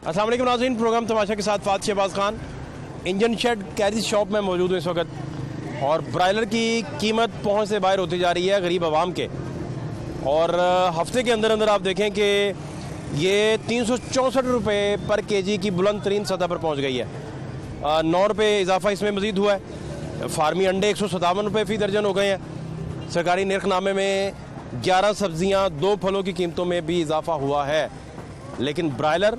अस्सलाम वालेकुम नाज़रीन, प्रोग्राम तमाशा के साथ फात Shahbaz Khan engine shed carriage shop में मौजूद हूँ इस वक्त। और ब्रायलर की कीमत पहुँच से बाहर होती जा रही है गरीब आवाम के। और हफ्ते के अंदर अंदर आप देखें कि ये 364 रुपये पर केजी की बुलंद तरीन सतह पर पहुँच गई है। 9 रुपये इजाफा इसमें मज़ीद हुआ है। फार्मी अंडे 157 रुपये फ़ी दर्जन हो गए हैं। सरकारी निर्खनामे में 11 सब्जियां 2 फलों की कीमतों में भी इजाफा हुआ है। लेकिन ब्रायलर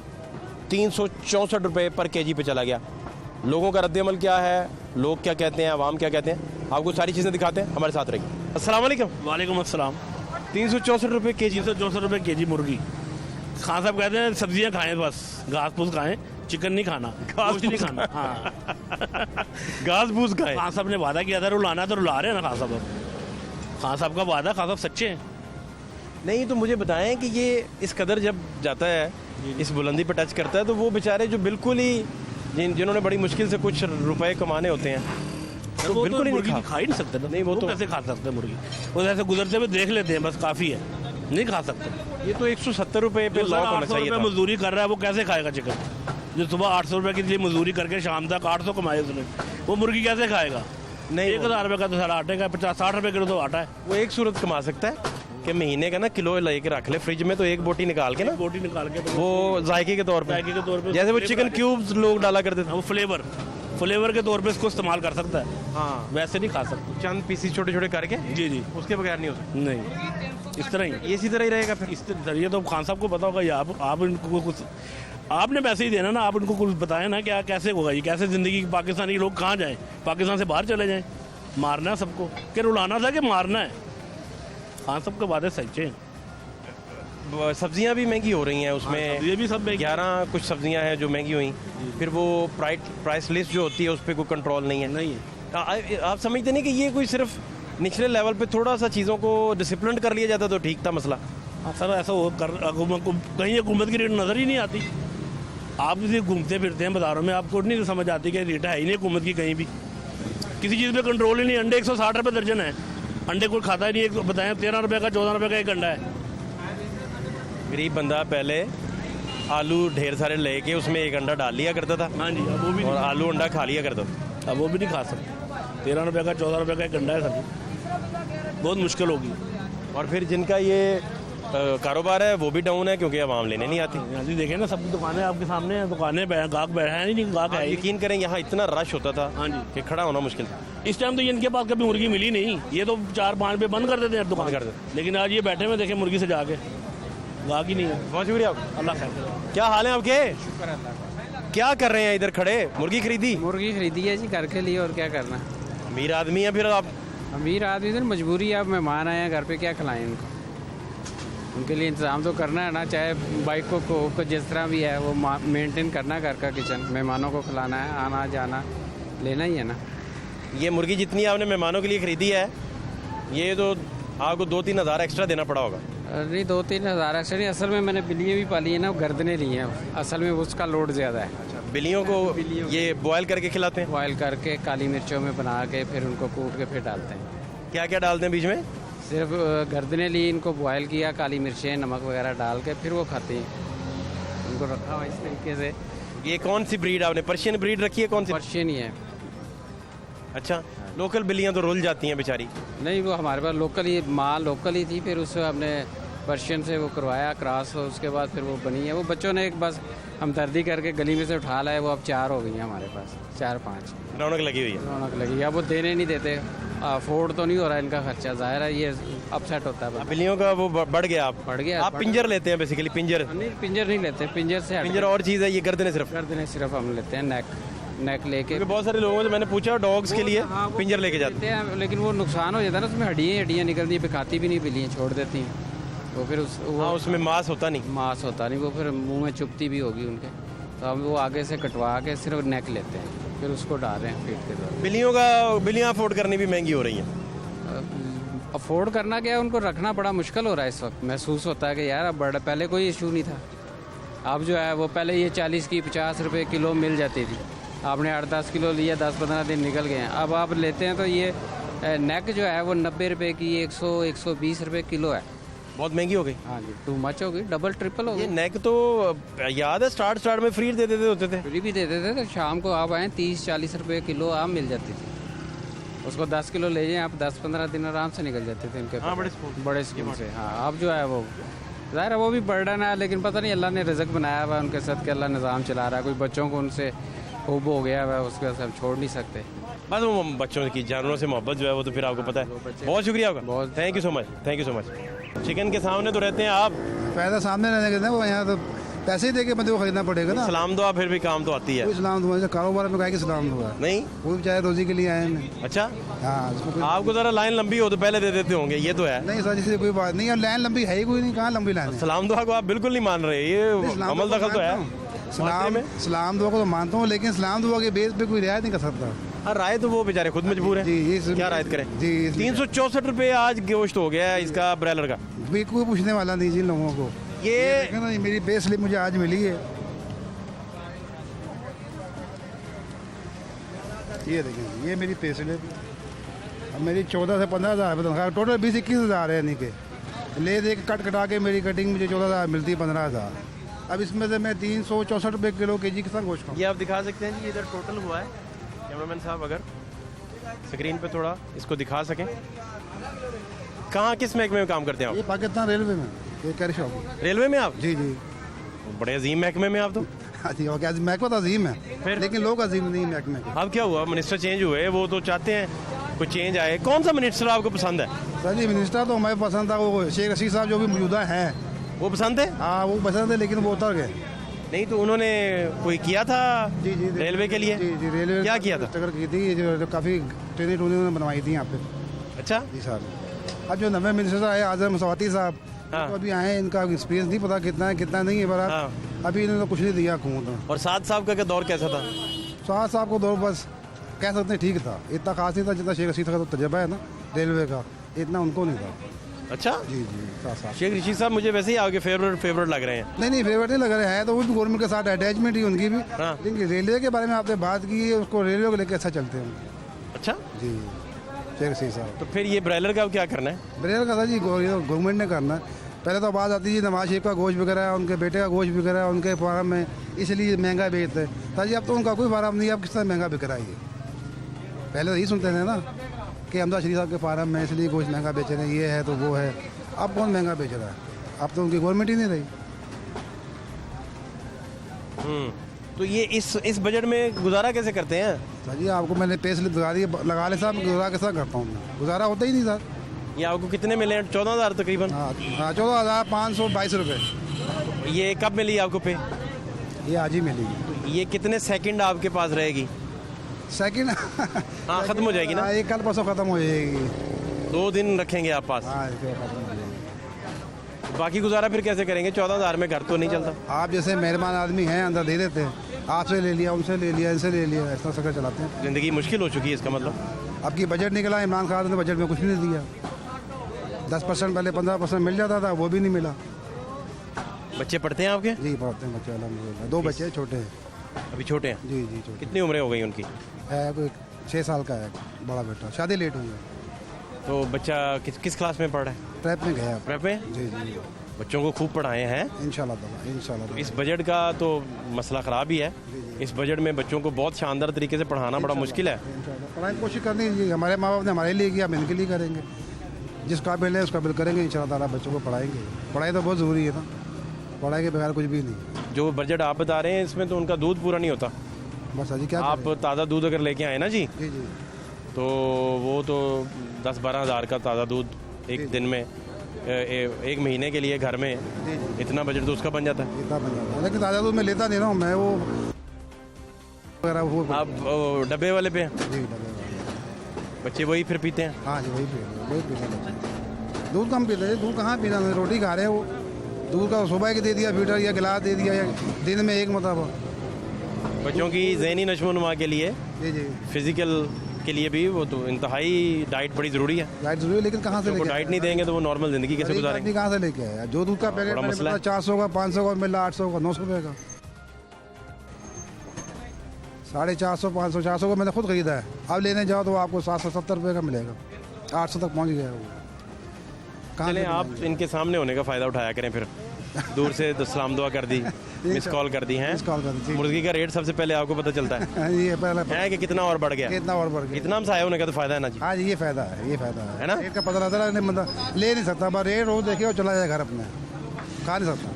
364 रुपये पर केजी पे चला गया। लोगों का रद्द-ए-अमल क्या है, लोग क्या कहते हैं, आवाम क्या कहते हैं, आपको सारी चीज़ें दिखाते हैं, हमारे साथ रहिए। अस्सलाम वालेकुम। वालेकुम अस्सलाम। 364 रुपये केजी। 364 रुपये केजी मुर्गी। खान साहब कहते हैं सब्जियां खाएं, बस घास फूस खाएं, चिकन नहीं खाना, घास नहीं खाना। हाँ घास फूस खाएं। खान साहब ने वादा किया था रुलाना है तो रुला रहे हैं ना खान साहब। खान साहब का वादा, खान साहब सच्चे हैं। नहीं तो मुझे बताएं कि ये इस कदर जब जाता है, इस बुलंदी पर टच करता है, तो वो बेचारे जो बिल्कुल ही जिन्होंने बड़ी मुश्किल से कुछ रुपए कमाने होते हैं तो वो बिल्कुल मुर्गी नहीं खा ही नहीं सकते ना। नहीं, वो तो कैसे खा सकते हैं मुर्गी? वो ऐसे गुजरते हुए देख लेते हैं, बस काफ़ी है, नहीं खा सकते। ये तो 170 रुपये पे लॉक होना चाहिए था। मजदूरी कर रहा है वो कैसे खाएगा चिकन? जो सुबह 800 रुपये की मजदूरी करके शाम तक 800 कमाए उसने, वो मुर्गी कैसे खाएगा? नहीं, 1000 रुपये का तो सारा आटे का 50-60 रुपये किलो तो आटा है। वो एक सूरत कमा सकता है कि महीने का ना किलो लेके रख ले फ्रिज में, तो एक बोटी निकाल के ना, बोटी निकाल के वो जायके के तौर पे जैसे जैसे वो चिकन क्यूब्स लोग डाला करते थे, वो फ्लेवर के तौर पे इसको इस्तेमाल कर सकता है। हाँ वैसे नहीं खा सकते। चंद पीसी छोटे छोटे करके, जी जी, उसके बगैर नहीं हो सकता। नहीं इस तरह ही, ये इसी तरह ही रहेगा फिर। इस तरह ये तो खान साहब को पता होगा। ये आप इनको कुछ, आपने पैसे ही देना ना, आप इनको कुछ बताएं ना क्या कैसे होगा, ये कैसे ज़िंदगी। पाकिस्तानी लोग कहाँ जाएँ? पाकिस्तान से बाहर चले जाएँ? मारना है सबको कि रुलाना था कि मारना है? खान साहब के वादे सच्चे हैं। सब्जियां भी महंगी हो रही हैं उसमें। ये भी सब 11 कुछ सब्जियां हैं जो महंगी हुई, फिर वो प्राइस लिस्ट जो होती है उस पर कोई कंट्रोल नहीं है। नहीं है। आप समझते नहीं कि ये कोई सिर्फ निचले लेवल पे थोड़ा सा चीज़ों को डिसिप्लिन कर लिया जाता तो ठीक था मसला? सर ऐसा हो कर कहीं हुकूमत की रेट नज़र ही नहीं आती। आप इसे घूमते फिरते हैं बाजारों में, आपको नहीं समझ आती कि रेट है ही नहीं हुकूमत की कहीं भी। किसी चीज़ पे कंट्रोल ही नहीं। अंडे 160 रुपये दर्जन है, अंडे कोई खाता ही नहीं। एक बताएं 13 रुपये का 14 रुपये का एक अंडा है। गरीब बंदा पहले आलू ढेर सारे लेके उसमें एक अंडा डाल लिया करता था। हाँ जी, अब वो भी और आलू अंडा खा लिया करता था। अब वो भी नहीं खा सकते। 13 रुपये का 14 रुपये का एक अंडा है सर, बहुत मुश्किल होगी। और फिर जिनका ये कारोबार है वो भी डाउन है क्योंकि आवाम लेने नहीं आती। यहाँ जी देखें ना, सब दुकानें आपके सामने हैं, दुकानें गाहक बैठा है नहीं, गाहक है। यकीन करें यहाँ इतना रश होता था हाँ जी, कि खड़ा होना मुश्किल था। इस टाइम तो ये इनके पास कभी मुर्गी मिली नहीं। ये तो 4-5 पे बंद कर देते हैं दुकान कर देते। लेकिन आज ये बैठे हुए देखें मुर्गी से जाके, गाहक ही नहीं है। बहुत शुक्रिया आपका। अल्लाह खैर। क्या हाल है आपके? क्या कर रहे हैं इधर खड़े? मुर्गी खरीदी? मुर्गी खरीदी है जी घर के लिए, और क्या करना। अमीर आदमी है फिर आप? अमीर आदमी तो मजबूरी है, अब मेहमान आए हैं घर पे, क्या खिलाएं उनको? उनके लिए इंतज़ाम तो करना है ना, चाहे बाइक को जिस तरह भी है वो मेंटेन करना, घर का किचन, मेहमानों को खिलाना है, आना जाना लेना ही है ना। ये मुर्गी जितनी आपने मेहमानों के लिए खरीदी है, ये तो आपको 2-3 हज़ार एक्स्ट्रा देना पड़ा होगा। नहीं 2-3 हज़ार एक्स्ट्रा नहीं, असल में मैंने बिल्लियाँ भी पाली है ना, गर्दनें ली हैं, असल में उसका लोड ज़्यादा है। बिल्लियों को ये बॉयल करके खिलाते हैं? बॉयल करके काली मिर्चों में बना के फिर उनको कूट के फिर डालते हैं। क्या क्या डालते हैं बीच में? सिर्फ गर्दनें ली, इनको बॉयल किया, काली मिर्चें नमक वगैरह डाल के फिर वो खाती हैं। उनको रखा हुआ इस तरीके से। ये कौन सी ब्रीड आपने? पर्शियन ब्रीड रखी है? कौन सी? पर्शियन ही है। अच्छा, लोकल बिल्लियाँ तो रुल जाती हैं बेचारी। नहीं, वो हमारे पास लोकल ही माँ लोकल ही थी, फिर उससे हमने पर्शियन से वो करवाया क्रॉस, उसके बाद फिर वो बनी है। वो बच्चों ने एक बस हमदर्दी करके गली में से उठा लाए, वो अब 4 हो गई हैं हमारे पास, 4-5 रौनक लगी हुई है। रौनक लगी। अब वो देने नहीं देते, अफोर्ड तो नहीं हो रहा इनका खर्चा, जाहिर है ये अपसेट होता है। बिल्लियों का वो बढ़ गया। आप बढ़ गया। आप पिंजर लेते हैं बेसिकली? पिंजर नहीं, पिंजर नहीं लेते, पिंजर से पिंजर और चीज़ है, ये गर्दनें सिर्फ? गर्दनें सिर्फ हम लेते हैं, नेक लेके। क्योंकि बहुत सारे लोगों से मैंने पूछा डॉग्स के लिए पिंजर लेके जाते हैं, लेकिन वो नुकसान हो जाता है ना, उसमें हड्डियाँ निकलती हैं, फिर खाती भी नहीं, बिल्लियाँ छोड़ देती हैं, वो फिर हाँ, उसमें मांस होता नहीं। मांस होता नहीं, वो फिर मुंह में चुभती भी होगी उनके, तो हम वो आगे से कटवा के सिर्फ नेक लेते हैं, फिर उसको डाल रहे हैं फीड के दौरान। बिल्लियाँ अफोर्ड करनी भी महंगी हो रही हैं। अफोर्ड करना क्या है, उनको रखना बड़ा मुश्किल हो रहा है इस वक्त। महसूस होता है कि यार अब बड़ा, पहले कोई इशू नहीं था, अब जो है वो पहले ये 40 की 50 रुपये किलो मिल जाती थी, आपने 8-10 किलो लिया, 10-15 दिन निकल गए हैं। अब आप लेते हैं तो ये नेक जो है वो 90 रुपये की 100-120 रुपये किलो है। बहुत महंगी हो गई। हाँ जी, टू मच हो गई, डबल ट्रिपल हो ये गई। नेक तो याद है स्टार्ट में फ्री दे देते होते थे। फ्री भी देते थे, तो शाम को आप आए 30-40 रुपए किलो आम मिल जाती थी। उसको 10 किलो ले जाएं आप, 10-15 दिन आराम से निकल जाते थे इनके हाँ, पास। बड़े स्कूल से। हाँ, अब जो है वो ज़ाहिर है वो भी बर्डन है, लेकिन पता नहीं अल्लाह ने रिज़्क बनाया हुआ है उनके साथ कि अल्लाह निज़ाम चला रहा है। कोई बच्चों को उनसे खूब हो गया हुआ है, उसके साथ हम छोड़ नहीं सकते। बस वो बच्चों की जानवरों से मोहब्बत जो है वो तो फिर आपको पता है। बहुत शुक्रिया आपका, बहुत। Thank you so much, thank you so much. Chicken के सामने तो रहते हैं आप, पैदा सामने रहने के वो यहाँ तो पैसे ही दे के बंदे को खरीदना पड़ेगा ना। सलाम दुआ फिर भी काम तो आती है। कोई सलाम दुआ कारोबार में कहा सलाम दुआ नहीं वो बेचारे रोजी के लिए आए हैं। अच्छा, हाँ उसको कोई आपको जरा लाइन लंबी हो तो पहले दे देते होंगे, ये तो है। नहीं सर, जैसे कोई बात नहीं है, लाइन लंबी है ही कोई नहीं, कहाँ लंबी लाइन है। सलाम दुआ को आप बिल्कुल नहीं मान रहे, ये सलाम अमल दुआ को दखल तो है। मानता हूँ। माशरे में सलाम दुआ को तो मानता हूँ, लेकिन सलाम दुआ के बेस पे कोई रियायत नहीं कर सकता। हाँ, राय तो वो बेचारे खुद मजबूर जी, है, इसलिए- क्या रायत करें। जी, इसलिए- 364 रुपये आज गोश्त हो गया है इसका ब्रॉयलर का। कोई पूछने वाला नहीं जिन लोगों को। ये देखो ना, ये मेरी पे स्लिप मुझे आज मिली है, ये देखें, ये मेरी पे स्लिप। अब मेरी 14 से 15,000 तनख्वाह, टोटल 20-21 हज़ार है यानी कि ले दे के कट कटा के मेरी कटिंग मुझे 14,000 मिलती है, 15,000। अब इसमें से मैं 364 रुपये किलो केजी के साथ गोश्त खाऊं। ये आप दिखा सकते हैं जी, इधर टोटल हुआ है। कैमरामैन साहब अगर स्क्रीन पे थोड़ा इसको दिखा सकें। कहाँ किस महकमे में काम करते हैं ये पाकिस्तान रेलवे में, ये कैरी शॉप। आप? रेलवे में आप? जी जी। बड़े अजीम महकमे में आप तो। जी ओके, महकमा तो अजीम है, फिर? लेकिन लोग अजीम नहीं महकमे के। अब क्या हुआ, मिनिस्टर चेंज हुए, वो तो चाहते हैं कुछ चेंज आए। कौन सा मिनिस्टर आपको पसंद है? सर जी, मिनिस्टर तो हमें पसंद था, वो शेख रशीद साहब जो भी मौजूदा हैं। वो पसंद है? हाँ वो पसंद है, लेकिन वो उतर गए। नहीं तो उन्होंने कोई किया था जी जी रेलवे के लिए? जी जी, रेलवे क्या किया था? टक्कर की थी, ये जो काफ़ी ट्रेनें उन्होंने बनवाई थी यहाँ पे। अच्छा, जी सर। अब जो नवे मिनिस्टर आए आजम सवाती साहब, हाँ। तो अभी आए हैं, इनका एक्सपीरियंस नहीं पता कितना है कितना नहीं है, पर हाँ। अभी इन्होंने कुछ नहीं दिया खून। और साद साहब का क्या दौर कैसा था? साहब साहब को दौर बस कह सकते हैं ठीक था, इतना खास नहीं था जितना शेख रशीद का तो तजर्बा है ना रेलवे का, इतना उनको नहीं था। अच्छा, जी जी साहब। शेख रशीद साहब मुझे वैसे ही आपके फेवरेट लग रहे हैं। नहीं फेवरेट नहीं लग रहा है, तो वो भी गवर्नमेंट के साथ अटैचमेंट ही उनकी भी। हाँ। लेकिन रेलवे के बारे में आपने बात की है, उसको रेलवे को लेकर अच्छा चलते हैं। अच्छा, जी शेख रशीद साहब। तो फिर ये ब्रॉयलर का अब क्या करना है? ब्रेल का था जी, गवर्नमेंट ने करना है। पहले तो बात आती है नवाज शरीफ का गोश्त बिक रहा है, उनके बेटे का गोश्त बिक रहा है उनके फार्म में, इसलिए महंगा बेचते हैं। ताजी अब तो उनका कोई फार्म नहीं है, अब किस तरह महंगा बिक रहा है ये। पहले तो यही सुनते थे ना कि हमजा शरीफ साहब के फार्म में इसलिए गोश्त महंगा बेच रहे हैं, ये है तो वो है। अब कौन महंगा बेच रहा है? अब तो उनकी गवर्नमेंट ही नहीं रही। तो ये इस बजट में गुजारा कैसे करते हैं? सर जी आपको मैंने पे स्लिप लगा ले साहब, गुजारा के साथ करता हूँ मैं, गुजारा होता ही नहीं सर। ये आपको कितने मिले हैं? 14,000 तकरीबन। हाँ 14,522 रुपये। ये कब मिली आपको पे? ये आज ही मिलेगी। ये कितने सेकंड आपके पास रहेगी? सेकंड हाँ, खत्म हो जाएगी ना? हाँ, ये कल परसों ख़त्म हो जाएगी। 2 दिन रखेंगे आप पास। हाँ इसके बाद खत्म हो जाएगी। बाकी गुजारा फिर कैसे करेंगे? 14,000 में घर तो नहीं चलता। आप जैसे मेहरबान आदमी हैं, अंदर दे देते हैं, आपसे ले लिया, उनसे ले लिया, इनसे ले लिया, ऐसा सकर चलाते हैं। ज़िंदगी मुश्किल हो चुकी है इसका मतलब। आपकी बजट निकला, इमरान खान ने बजट में कुछ नहीं दिया। 10% पहले 15% मिल जाता था, वो भी नहीं मिला। बच्चे पढ़ते हैं आपके? जी पढ़ते हैं बच्चे, अलहमदिल्ला। 2 बच्चे छोटे हैं। अभी छोटे हैं? जी जी छोटे कितनी उम्रें हो गई उनकी? है, कोई 6 साल का है बड़ा बेटा, शादी लेट हुई है। तो बच्चा किस क्लास में पढ़ रहा है? ट्रैप में गया। प्रेप में? जी जी बच्चों को खूब पढ़ाए हैं। इंशाल्लाह। इस बजट का तो मसला ख़राब ही है। इस बजट में बच्चों को बहुत शानदार तरीके से पढ़ाना बड़ा मुश्किल है। पढ़ाई की कोशिश करनी है, हमारे माँ बाप ने हमारे लिए किया, हम इनके लिए करेंगे। जिस काबिल है उस काबिल करेंगे, इंशाल्लाह ताला बच्चों को पढ़ाएंगे। पढ़ाई तो बहुत ज़रूरी है ना, पढ़ाई के बगैर कुछ भी नहीं। जो बजट आप बता रहे हैं इसमें तो उनका दूध पूरा नहीं होता। बस अजी क्या आप ताज़ा दूध अगर लेके आए ना जी, जी जी तो वो तो 10-12 हज़ार का ताज़ा दूध एक दिन में, एक महीने के लिए घर में, इतना बजट तो उसका बन जाता है। इतना बन जाता है। लेकिन ताज़ा दूध मैं लेता नहीं ना हूँ, मैं वो वगैरह वो आप डब्बे वाले पे हैं? जी डब्बे वाले। बच्चे वही फिर पीते हैं? हाँ जी वही पीते हैं। दूध कम पीते हैं, दूध कहाँ पीना, रोटी खा रहे हैं। वो दूध का सुबह के दे दिया लीटर या गिलास दे दिया, या दिन में एक मतलब। बच्चों की ज़हनी नशोनुमा के लिए, जी जी फिजिकल के लिए भी वो तो इंतहाई डाइट बड़ी ज़रूरी है। डाइट जरूरी है, लेकिन कहाँ से वो लेके डाइट नहीं देंगे तो वो नॉर्मल ज़िंदगी कैसे गुजारेंगे? कहाँ से लेके आया? जो दूध का पैकेट बड़ा मैंने मसला है। 400 का, 500 का मिला, 800 का, 900 रुपये का, 450, 500, 400 का मैंने खुद खरीदा है। अब लेने जाओ तो आपको 770 रुपये का मिलेगा, 800 तक पहुँच गया वो। कहाँ चलें से आप इनके सामने होने का फ़ायदा उठाया करें फिर दूर से तो सलाम दुआ कर दी मिस कॉल कर दी हैं मिस कॉल कर दी, ठीक। मुर्गी का रेट सबसे पहले आपको पता चलता है हाँ जी, ये पहला है कि कितना और बढ़ गया कितना और बढ़ गया। इतना हम साया होने का तो फ़ायदा है ना जी। हाँ जी, ये फायदा है, ये फायदा है ना? रेट का पता रहता है, बंदा ले नहीं सकता, बस रेट रोज देखे और चला जाए घर अपने, खा नहीं सकता।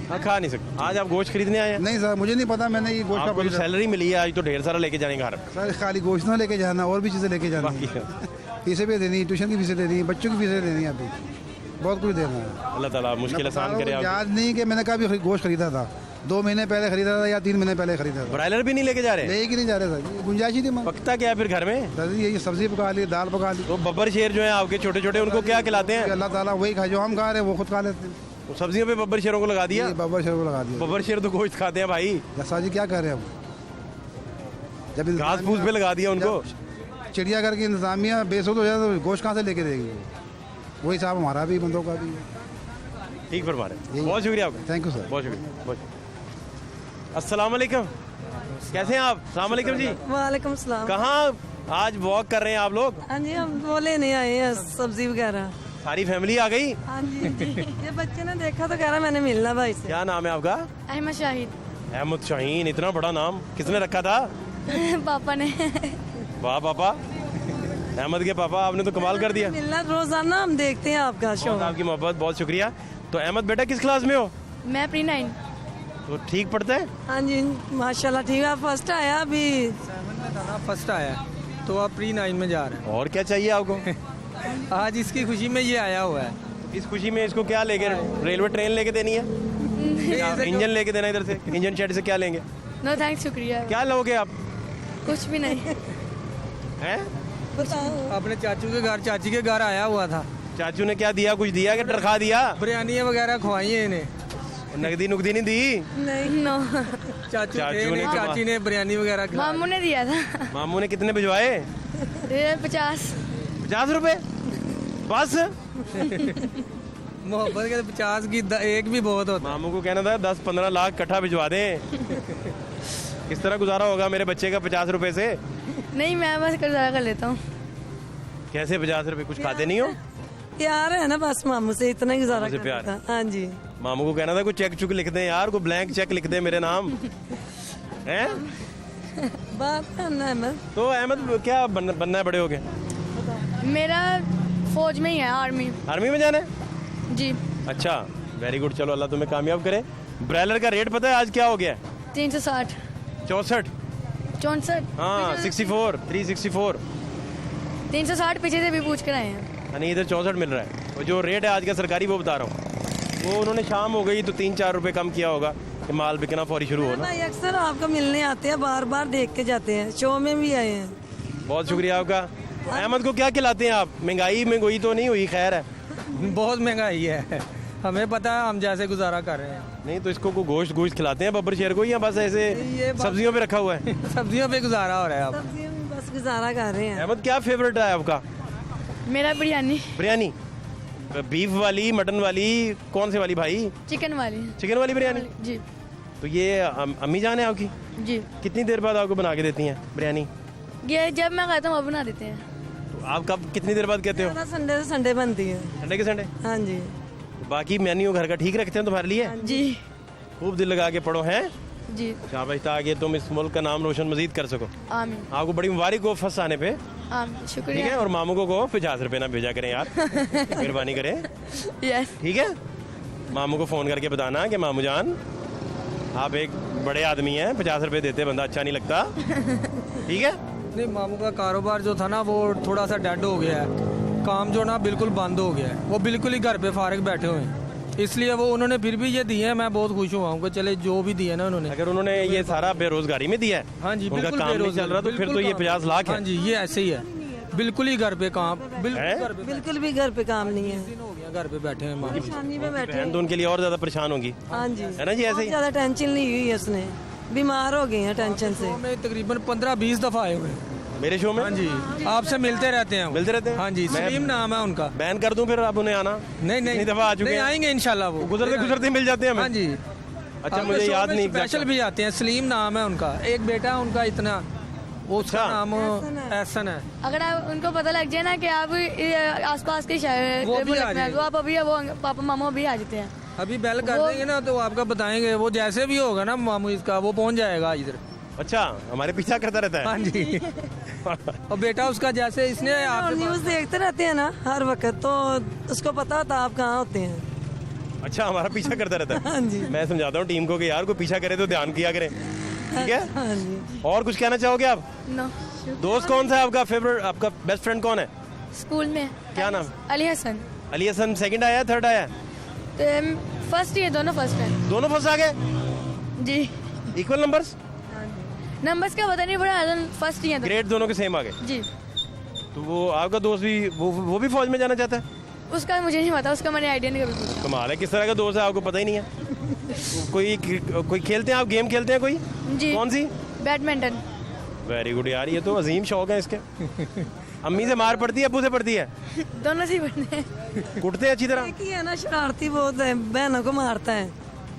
हाँ खा नहीं सकते। आज आप गोश्त खरीदने आए हैं? नहीं सर, मुझे नहीं पता, मैंने ये गोश्त का आपको तो सैलरी मिली है आज तो ढेर सारा लेके जाएंगे घर। सर खाली गोश्त ना लेके जाना, और भी चीज़ें लेके जाना, फीसें भी देनी, ट्यूशन की फीसें देनी, बच्चों की फीसें देनी, अभी बहुत कुछ देना है। अल्लाह ताला मुश्किल आसान करे आप। याद नहीं कि मैंने कभी गोश्त खरीदा था, 2 महीने पहले खरीदा था या 3 महीने पहले खरीदा था। ब्रायलर भी नहीं लेके जा रहे? लेके नहीं जा रहे सर, ये गुंजाइश ही थी मैं। पकता क्या है फिर घर में? सर ये सब्जी पका ली, दाल पका ली, तो बब्बर शेर जो है आपके छोटे छोटे उनको क्या खिलाते हैं? अल्लाह ताला वही खा, जो हम खा रहे हैं वो खुद खा लेते हैं। वो सब्जियों पे बब्बर शेरों को लगा दिया? ये बब्बर शेर को लगा दिया। बब्बर शेर तो गोश्त खाते हैं भाई, जसा जी क्या कर रहे हैं अब? जब घास फूस पे लगा दिया उनको। चिड़ियाघर की इंतजामिया बेसुध हो जाए तो गोश्त कहाँ से लेके देगी वो? वही साहब हमारा भी, बंदों का भी। ठीक फरमा रहे हैं। बहुत शुक्रिया आपका, थैंक यू सर। बहुत शुक्रिया, बहुत शुक्रिया। अस्सलाम वालेकुम, कैसे हैं आप? अस्सलाम वालेकुम जी। वालेकुम सलाम। कहाँ आज वॉक कर रहे हैं आप लोग? हाँ जी, हम वो लेने आए हैं सब्जी वगैरह। सारी फैमिली आ गई? हाँ जी जी। ये बच्चे ने देखा तो कह रहा मैंने मिलना भाई से। क्या नाम है आपका? अहमद शाहिद। अहमद शाहीन, इतना बड़ा नाम किसने रखा था? पापा ने। वाह पापा, अहमद के पापा, आपने तो कमाल कर दिया। मिलना रोजाना हम देखते हैं आपका शो। बहुत आपकी मोहब्बत, बहुत शुक्रिया। तो अहमद बेटा किस क्लास में हो? मैं प्री 9। तो ठीक पढ़ता है? हाँ जी माशाल्लाह ठीक है। फर्स्ट आया अभी। फर्स्ट आया तो आप प्री 9 में जा रहे और क्या चाहिए आपको? हैं। आज इसकी खुशी में ये आया हुआ है। इस खुशी में इसको क्या लेके, रेलवे ट्रेन लेके देनी है? या इंजन लेके देना इधर से, इंजन शेड से क्या लेंगे? नो थैंक्स, शुक्रिया। क्या लोगे आप? कुछ भी नहीं। हैं? अपने चाचू के घर, चाची के घर आया हुआ था। चाचू ने क्या दिया? कुछ दिया कि टरखा दिया? बिरयानी वगैरह खवाई है इन्हें। नगदी नुकदी नहीं दी? नहीं नो। चाचू चाचू थे ने नहीं, कहा। चाची ने बिरयानी वगैरह खिलाई। मामू ने दिया था। मामू ने कितने भिजवाए? 50। 50 रुपए बस? मोहब्बत के 50 की एक भी बहुत होता मामू को कहना था 10-15 लाख इकट्ठा भिजवा दें। किस तरह गुजारा होगा मेरे बच्चे का 50 रुपए से? नहीं, मैं बस गुजारा कर लेता हूँ। कैसे 50 रुपए? कुछ खाते नहीं हो? प्यार है ना बस मामू से, इतना ही गुजारा मामू से करता प्यार। था। हाँ जी। मामू को कहना था कोई चेक चुक लिख दें यार, कोई ब्लैंक चेक लिख दे मेरे नाम। हैं? बात करना है मैं। तो अहमद क्या बनना है बड़े हो गए? मेरा फौज में ही है, आर्मी। आर्मी में जाना है? जी। अच्छा, वेरी गुड, चलो अल्लाह तुम्हें कामयाब करे। ब्रायलर का रेट पता है आज क्या हो गया? 360। 64। 64। हाँ 64, 364। 360 पीछे से भी पूछ कर आए हैं। नहीं इधर 64 मिल रहा है। और जो रेट है आज का सरकारी वो बता रहा हूँ। वो उन्होंने शाम हो गई तो 3-4 रुपए कम किया होगा कि माल बिकना फौरी शुरू हो ना। भाई अक्सर आपको मिलने आते हैं, बार बार देख के जाते हैं, शो में भी आए हैं। बहुत शुक्रिया आपका। अहमद को क्या खिलाते हैं आप? महंगाई में कोई तो नहीं हुई? खैर है, बहुत महंगाई है, हमें पता है, हम जैसे गुजारा कर रहे हैं। नहीं तो इसको को गोश्त खिलाते हैं बब्बर शेर को, या बस ऐसे ये बात- सब्जियों पे रखा हुआ है? सब्जियों पे गुजारा हो रहा है अब। सब्जी में बस गुजारा कर रहे हैं। अहमद क्या फेवरेट है आपका? मेरा बिरयानी। बिरयानी बीफ वाली, मटन वाली, कौन से वाली भाई? चिकन वाली। चिकन वाली बिरयानी? जी। तो ये अम्मी जान है आपकी? जी। कितनी देर बाद आपको बना के देती हैं बिरयानी? ये जब मैं कहता हूँ वो बना देते हैं। तो आप कब कितनी देर बाद कहते हो? हमारा संडे से संडे बनती है। संडे के संडे? हाँ जी। बाकी मेन्यू घर का ठीक रखते हैं तुम्हारे लिए? जी। खूब दिल लगा के पढ़ो हैं। जी। शाबाश, ताकि तुम इस मुल्क का नाम रोशन मजीद कर सको। आमीन। आपको बड़ी मुबारक हो फर्स्ट आने पे, आमीन, ठीक शुक्रिया। है? और मामू को कहो 50 रुपए ना भेजा करें यार, मेहरबानी करें, यस। ठीक है? मामू को फ़ोन करके बताना कि मामू जान आप एक बड़े आदमी हैं, 50 रुपए देते बंदा अच्छा नहीं लगता, ठीक है? नहीं, मामू का कारोबार जो था ना वो थोड़ा सा डेड हो गया है, काम जो ना बिल्कुल बंद हो गया है, वो बिल्कुल ही घर पे फारिग बैठे हुए हैं, इसलिए वो उन्होंने फिर भी ये दिए हैं। मैं बहुत खुश हुआ हूँ कि चले जो भी दिए ना उन्होंने। अगर उन्होंने ये सारा बेरोजगारी में दिया है, हाँ जी, उनका बिल्कुल काम नहीं बेरोजगार, चल रहा, तो फिर बिल्कुल तो ये काम। 50 लाख हाँ है। जी, ये ऐसे ही है, बिल्कुल ही घर पे काम, बिल्कुल हैं? घर पे बिल्कुल भी घर पे काम नहीं है, दिन हो गया घर पे बैठे हैं मामू। परेशानी में बैठे बहन तो उनके लिए और ज्यादा परेशान होगी, हाँ जी। है ना जी? ऐसे बहुत ही ज्यादा टेंशन ली हुई है उसने, बीमार हो गई है टेंशन से। मैं तकरीबन 15-20 दफा आए हुए हैं। मेरे शो में। हाँ जी, आपसे मिलते रहते हैं वो। मिलते रहते हैं? हाँ जी, मैं- सलीम नाम है उनका। बैन कर दूं फिर आप उन्हें आना? नहीं नहीं, इतनी दफा आ चुके नहीं, हैं, आएंगे इंशाल्लाह वो गुजरते गुजरते मिल जाते हैं हमें। हाँ जी। अच्छा, आपके मुझे शो याद में नहीं स्पेशल भी आते हैं, सलीम नाम है उनका, एक बेटा है उनका, इतना उसका अच्छा। नाम एहसन है। अगर आप उनको पता लग जाए ना कि आप ये आसपास के शहर वो भी मुल्क आ में हैं, जाएंगे। तो आप अभी वो पापा मामा भी आ जाते हैं। अभी बेल कर देंगे ना तो आपका बताएंगे, वो जैसे भी होगा ना मामू इसका वो पहुंच जाएगा इधर। अच्छा, हमारे पीछा करता रहता है। हाँ जी। और बेटा उसका जैसे इसने और आपसे न्यूज़ देखते रहते हैं ना हर वक्त, तो उसको पता होता आप कहाँ होते हैं। अच्छा, हमारा पीछा करता रहता है। हाँ जी। मैं समझाता हूँ टीम को कि यार कोई पीछा करे तो ध्यान किया करें, ठीक है। हाँ जी। और कुछ कहना चाहोगे आप? नो, दोस्त कौन सा है आपका फेवरेट, आपका बेस्ट फ्रेंड कौन है? स्कूल में क्या नाम? अली हसन। अली हसन सेकंड आया, थर्ड आया? तो फर्स्ट ही है, दोनों फर्स्ट हैं दोनों फर्स्ट आ गए, जी। इक्वल नंबर्स, नंबर्स का पता नहीं पड़ा, फर्स्ट ही है ग्रेड दोनों के सेम आ गए। जी। तो वो आपका दोस्त भी वो भी फौज में जाना चाहता है? उसका मुझे नहीं पता, उसका मैंने आइडिया नहीं कभी पूछा। कमाल है, किस तरह का दोस्त है आपको पता ही नहीं है। कोई खेलते हैं आप, गेम खेलते हैं कोई? जी। कौन सी? बैडमिंटन। वेरी गुड यार, ये तो अजीम शौक है इसके। अम्मी से मार पड़ती है, अब्बू से पड़ती है? दोनों से ही पढ़ते हैं। कुटते हैं अच्छी तरह? एक ही है ना, शरारती बहुत है, बहनों को मारता है।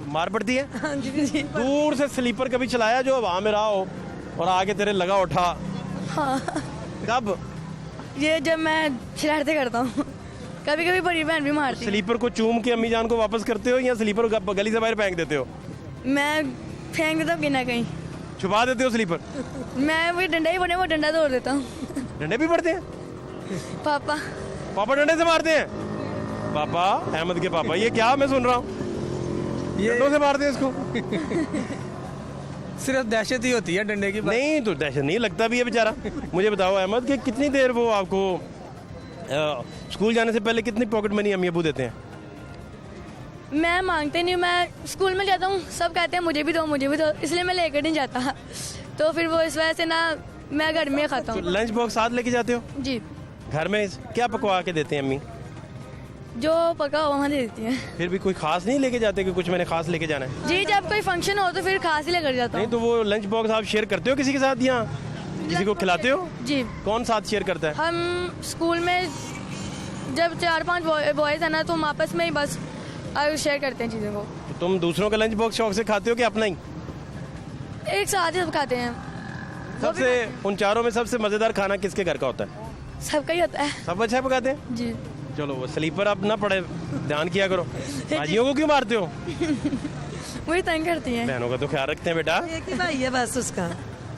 मार पड़ती है? हाँ जी जी। दूर से स्लीपर कभी चलाया जो हवा में रहा हो और आगे तेरे लगा उठा? हाँ, कब? ये जब मैं शरारतें करता हूँ, कभी कभी बड़ी बहन भी मारती है। स्लीपर को चूम के अम्मी जान को वापस करते हो या स्लीपर को गली से बाहर फेंक देते हो? मैं फेंक देता हूँ कहीं ना कहीं। छुपा देते हो स्लीपर? मैं वो डंडा ही बने, वो डंडा तोड़ देता हूँ। डंडे भी पड़ते हैं? पापा। पापा डंडे से मारते हैं? पापा, अहमद के पापा, ये क्या मैं सुन रहा हूँ? डंडों से मारते हैं इसको? सिर्फ दहशत ही होती है डंडे की बात। नहीं तो दहशत नहीं लगता भी है बेचारा। मुझे बताओ अहमद कि कितनी देर वो आपको स्कूल जाने से पहले कितनी पॉकेट मनी अम्मी अबू देते हैं? मैं मांगते नहीं हूँ, मैं स्कूल में जाता हूँ, सब कहते हैं मुझे भी दो मुझे भी दो, इसलिए मैं लेकर नहीं जाता। तो फिर वो इस वजह से ना मैं घर में खाता तो हूँ। लंच बॉक्स साथ लेके जाते हो? जी। घर में क्या पकवा के देते हैं अम्मी? जो पका हो वहाँ दे देती हैं। फिर भी कोई खास नहीं लेके जाते कि कुछ मैंने खास लेके जाना है? जी, जब कोई फंक्शन हो तो फिर खास ही लेकर जाता नहीं हूँ। तो वो लंच बॉक्स आप शेयर करते हो किसी के साथ या किसी को खिलाते हो? जी। कौन साथ शेयर करता है? हम स्कूल में जब 4-5 बॉयज है ना, तो हम आपस में ही बस शेयर करते हैं चीज़ों को। तो तुम दूसरों का लंच बॉक्स शौक से खाते हो कि अपना ही? एक साथ ही सब खाते हैं। सबसे उन चारों में सबसे मजेदार खाना किसके घर का होता है? सबका ही होता है। सब अच्छा पकाते हैं? जी। चलो वो स्लीपर अब ना पड़े, ध्यान किया करो। भाजियों को क्यों मारते हो? वही तंग करती हैं। बहनों का तो ख्याल रखते हैं बेटा। एक ही भाई है बस उसका,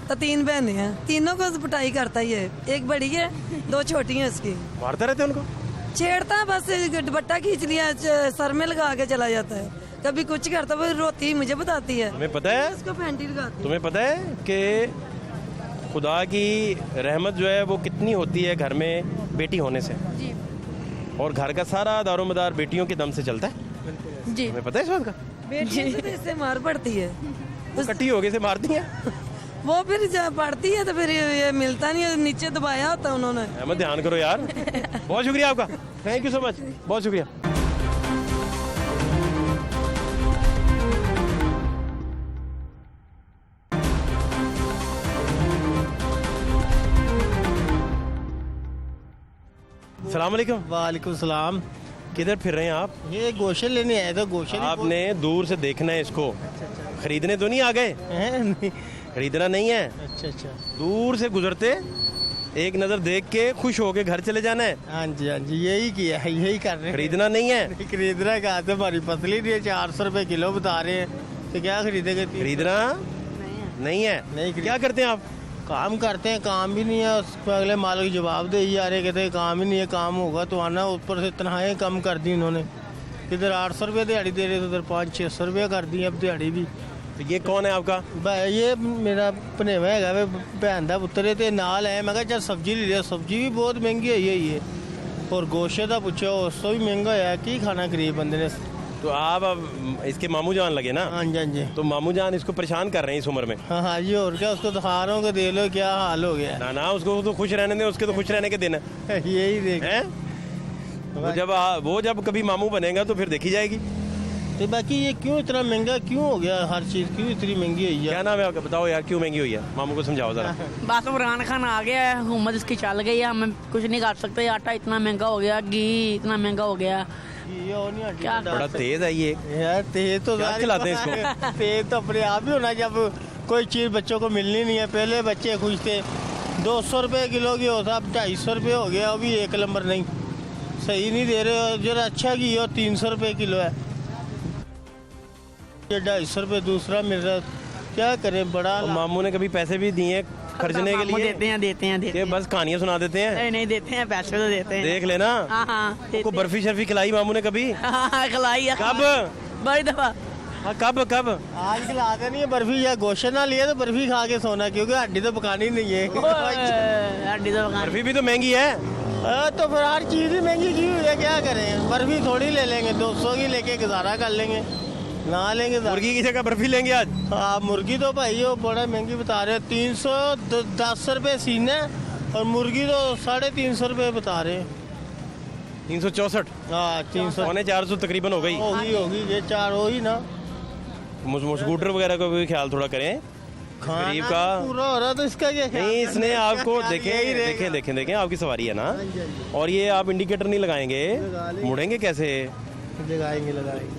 तो 3 बहनें हैं, तीनों को पिटाई करता ही है। एक बड़ी है, 2 छोटी हैं उसकी। मारता रहते हैं उनको? छेड़ता है, बस दुपट्टा खींच लिया, सर में लगा के चला जाता है। कभी कुछ करता, वो रोती मुझे बताती है, तुम्हें पता है, उसको फैंटी लगाती है। तुम्हें पता है कि खुदा की रहमत जो है वो कितनी होती है घर में बेटी होने से? जी। और घर का सारा दारोमदार बेटियों के दम से चलता है। जी। तुम्हें पता है इस बात का? बेटी से तो इससे मार पड़ती है, कट्टी होके से मारती हैं। वो फिर जब पड़ती है तो फिर ये मिलता नहीं है, नीचे दबाया होता है उन्होंने। अहमद ध्यान करो यार। बहुत शुक्रिया आपका, थैंक यू सो मच, बहुत शुक्रिया। सलाम अलैकुम। वालेकुम सलाम। किधर फिर रहे हैं आप? ये गोश्त लेने आए थे, गोश्त आपने दूर से देखना है इसको, खरीदने तो नहीं आ गए? नहीं। खरीदना नहीं है, अच्छा अच्छा। दूर से गुजरते एक नज़र देख के खुश होके घर चले जाना है। हाँ जी, यही किया है, यही कर रहे हैं। खरीदना नहीं है। नहीं खरीदना कहा तो हमारी पसली नहीं है, 400 रुपए किलो बता रहे हैं, तो क्या खरीदेंगे? खरीदना नहीं है। नहीं खरीद- क्या करते हैं आप? काम करते हैं, काम भी नहीं है, उस पर अगले मालिक को जवाब दे जा रहे, कहते हैं काम ही नहीं है, काम होगा तो आना। ऊपर से तनख्वाहें कम कर दी उन्होंने, इधर 800 रुपये दिहाड़ी दे रहे थे, उधर 500-600 रुपये कर दी अब दिहाड़ी भी। तो ये कौन है आपका? ये मेरा भनेवा है, भैन का पुत्र है, नाल है। मैं कहा चल सब्जी ले लिया, सब्जी भी बहुत महंगी हुई है ये, और गोश्त का पूछो उस तो भी महंगा है, की खाना गरीब बंदे ने। तो आप अब इसके मामू जान लगे ना? हाँ जी, हाँ जी। तो मामू जान इसको परेशान कर रहे हैं इस उम्र में। हाँ हाँ जी, और क्या, उसको दिखा रहा हूँ कि देख लो क्या हाल हो गया ना ना, उसको तो खुश रहने दें, उसके तो खुश रहने के दिन है। है। यही देख हैं? वो जब कभी मामू बनेगा तो फिर देखी जाएगी। तो बाकी ये क्यों इतना महंगा क्यों हो गया, हर चीज़ क्यों इतनी महंगी हुई है? क्या नाम है आपका? बताओ यार, क्यों महंगी हुई है? मामू को समझाओ जरा। बस इमरान खान आ गया है, हुकूमत इसकी चल गई है, हम कुछ नहीं कर सकते। आटा इतना महंगा हो गया, घी इतना महंगा हो गया। ये और नहीं क्या हटी बड़ा तेज है ये। यार, तेज तो क्या सारी खिलाते हैं बात है। तेज तो अपने आप ही होना, जब कोई चीज़ बच्चों को मिलनी नहीं है। पहले बच्चे खुश थे, 200 रुपये किलो की होता, अब 250 रुपये हो गया। अभी एक नंबर नहीं, सही नहीं दे रहे हो। जरा अच्छा की हो 300 रुपये किलो है, ये 250 रुपये दूसरा मिल रहा है। क्या करें, बड़ा मामू ने कभी पैसे भी दिए खर्चने के लिए? देते हैं ये बस कहानियां सुना देते हैं? नहीं देते हैं, पैसे तो देते हैं। देख लेना। हाँ को बर्फी शर्फी खिलाई मामू ने कभी? हाँ खिलाई है। कब? बड़ी दफा। हाँ कब? आज खिलाते नहीं है बर्फी, या गोश्त ना लिया तो बर्फी खा के सोना, क्योंकि हड्डी तो पकानी नहीं है। हड्डी तो बर्फी भी तो महंगी है। तो फिर हर चीज़ ही महंगी की हुई है, क्या करें। बर्फी थोड़ी ले लेंगे, 200 की लेके गुजारा कर लेंगे, ना लेंगे। मुर्गी की जगह बर्फी लेंगे आज। हाँ मुर्गी तो भाई वो बड़ा महंगी बता रहे हैं, 310 रुपये सीना, और मुर्गी तो 350 रुपये बता रहे हैं। 364। हाँ 300 400 तकरीबन हो गई। होगी ये 4 हो ही ना। स्कूटर वगैरह का भी ख्याल थोड़ा करें, गरीब का पूरा हो रहा, तो इसका क्या ख्याल? नहीं, इसने आपको यही देखें आपकी सवारी है ना, और ये आप इंडिकेटर नहीं लगाएंगे, मुड़ेंगे कैसे? लगाएंगे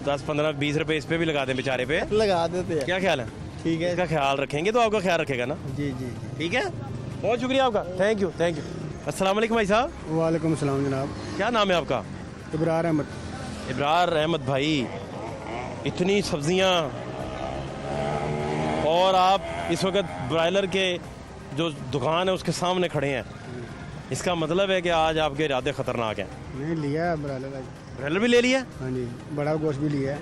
10, 15, 20 रुपए इस पे भी लगा दें बेचारे पे, लगा देते हैं। क्या ख्याल है? ठीक है, इसका ख्याल रखेंगे तो आपका ख्याल रखेगा ना। जी जी। ठीक है, बहुत शुक्रिया आपका, थैंक यू। अस्सलाम वालेकुम भाई साहब। वालेकुम सलाम जनाब। क्या नाम है आपका? इब्रार अहमद। इब्रार अहमद भाई, इतनी सब्जियां, और आप इस वक्त ब्रायलर के जो दुकान है उसके सामने खड़े हैं, इसका मतलब है कि आज आपके इरादे ख़तरनाक हैं। नहीं लिया है ब्रायलर भी ले लिया? हाँ जी, बड़ा गोश्त भी लिया है।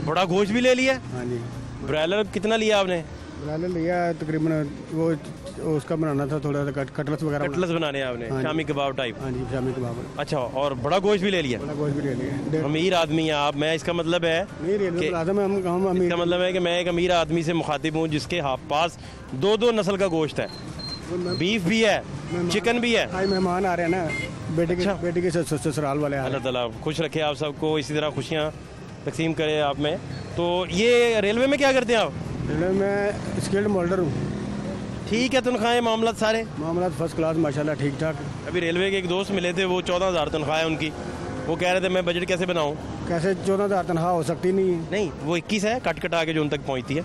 बड़ा गोश्त भी ले लिया? हाँ जी। ब्रायलर कितना लिया आपने? ब्रायलर लिया है तकरीबन, वो उसका बनाना था थोड़ा सा कटलस वगैरह। कटलस बनाने हैं आपने? हाँ जी। शामी कबाब टाइप? हाँ जी, शामी कबाब। अच्छा, और बड़ा गोश्त भी ले लिया? बड़ा गोश्त भी ले लिया। अमीर आदमी हैं आप। मैं इसका मतलब है नहीं, रेलवे प्लाजा में हम अमीर। इसका मतलब है कि मैं एक अमीर आदमी से मुखातिब हूँ जिसके पास 2 नस्ल का गोश्त है, बीफ भी है, चिकन भी है। भाई मेहमान आ रहे हैं ना, बेटे के ससुराल वाले। अल्लाह ताला खुश रखे आप सबको, इसी तरह खुशियाँ तकसीम करे आप में। तो ये रेलवे में क्या करते हैं आप? रेलवे में स्किल्ड मोल्डर हूँ। ठीक है, तनख्वाहें मामला सारे? मामला फर्स्ट क्लास माशाल्लाह, ठीक ठाक। अभी रेलवे के एक दोस्त मिले थे, वो 14,000 तनख्वाह है उनकी। वो कह रहे थे मैं बजट कैसे बनाऊँ। कैसे 14,000 तनख्वाह हो सकती नहीं है? नहीं, वो 21 है, कट कटा के जो उन तक पहुँचती है।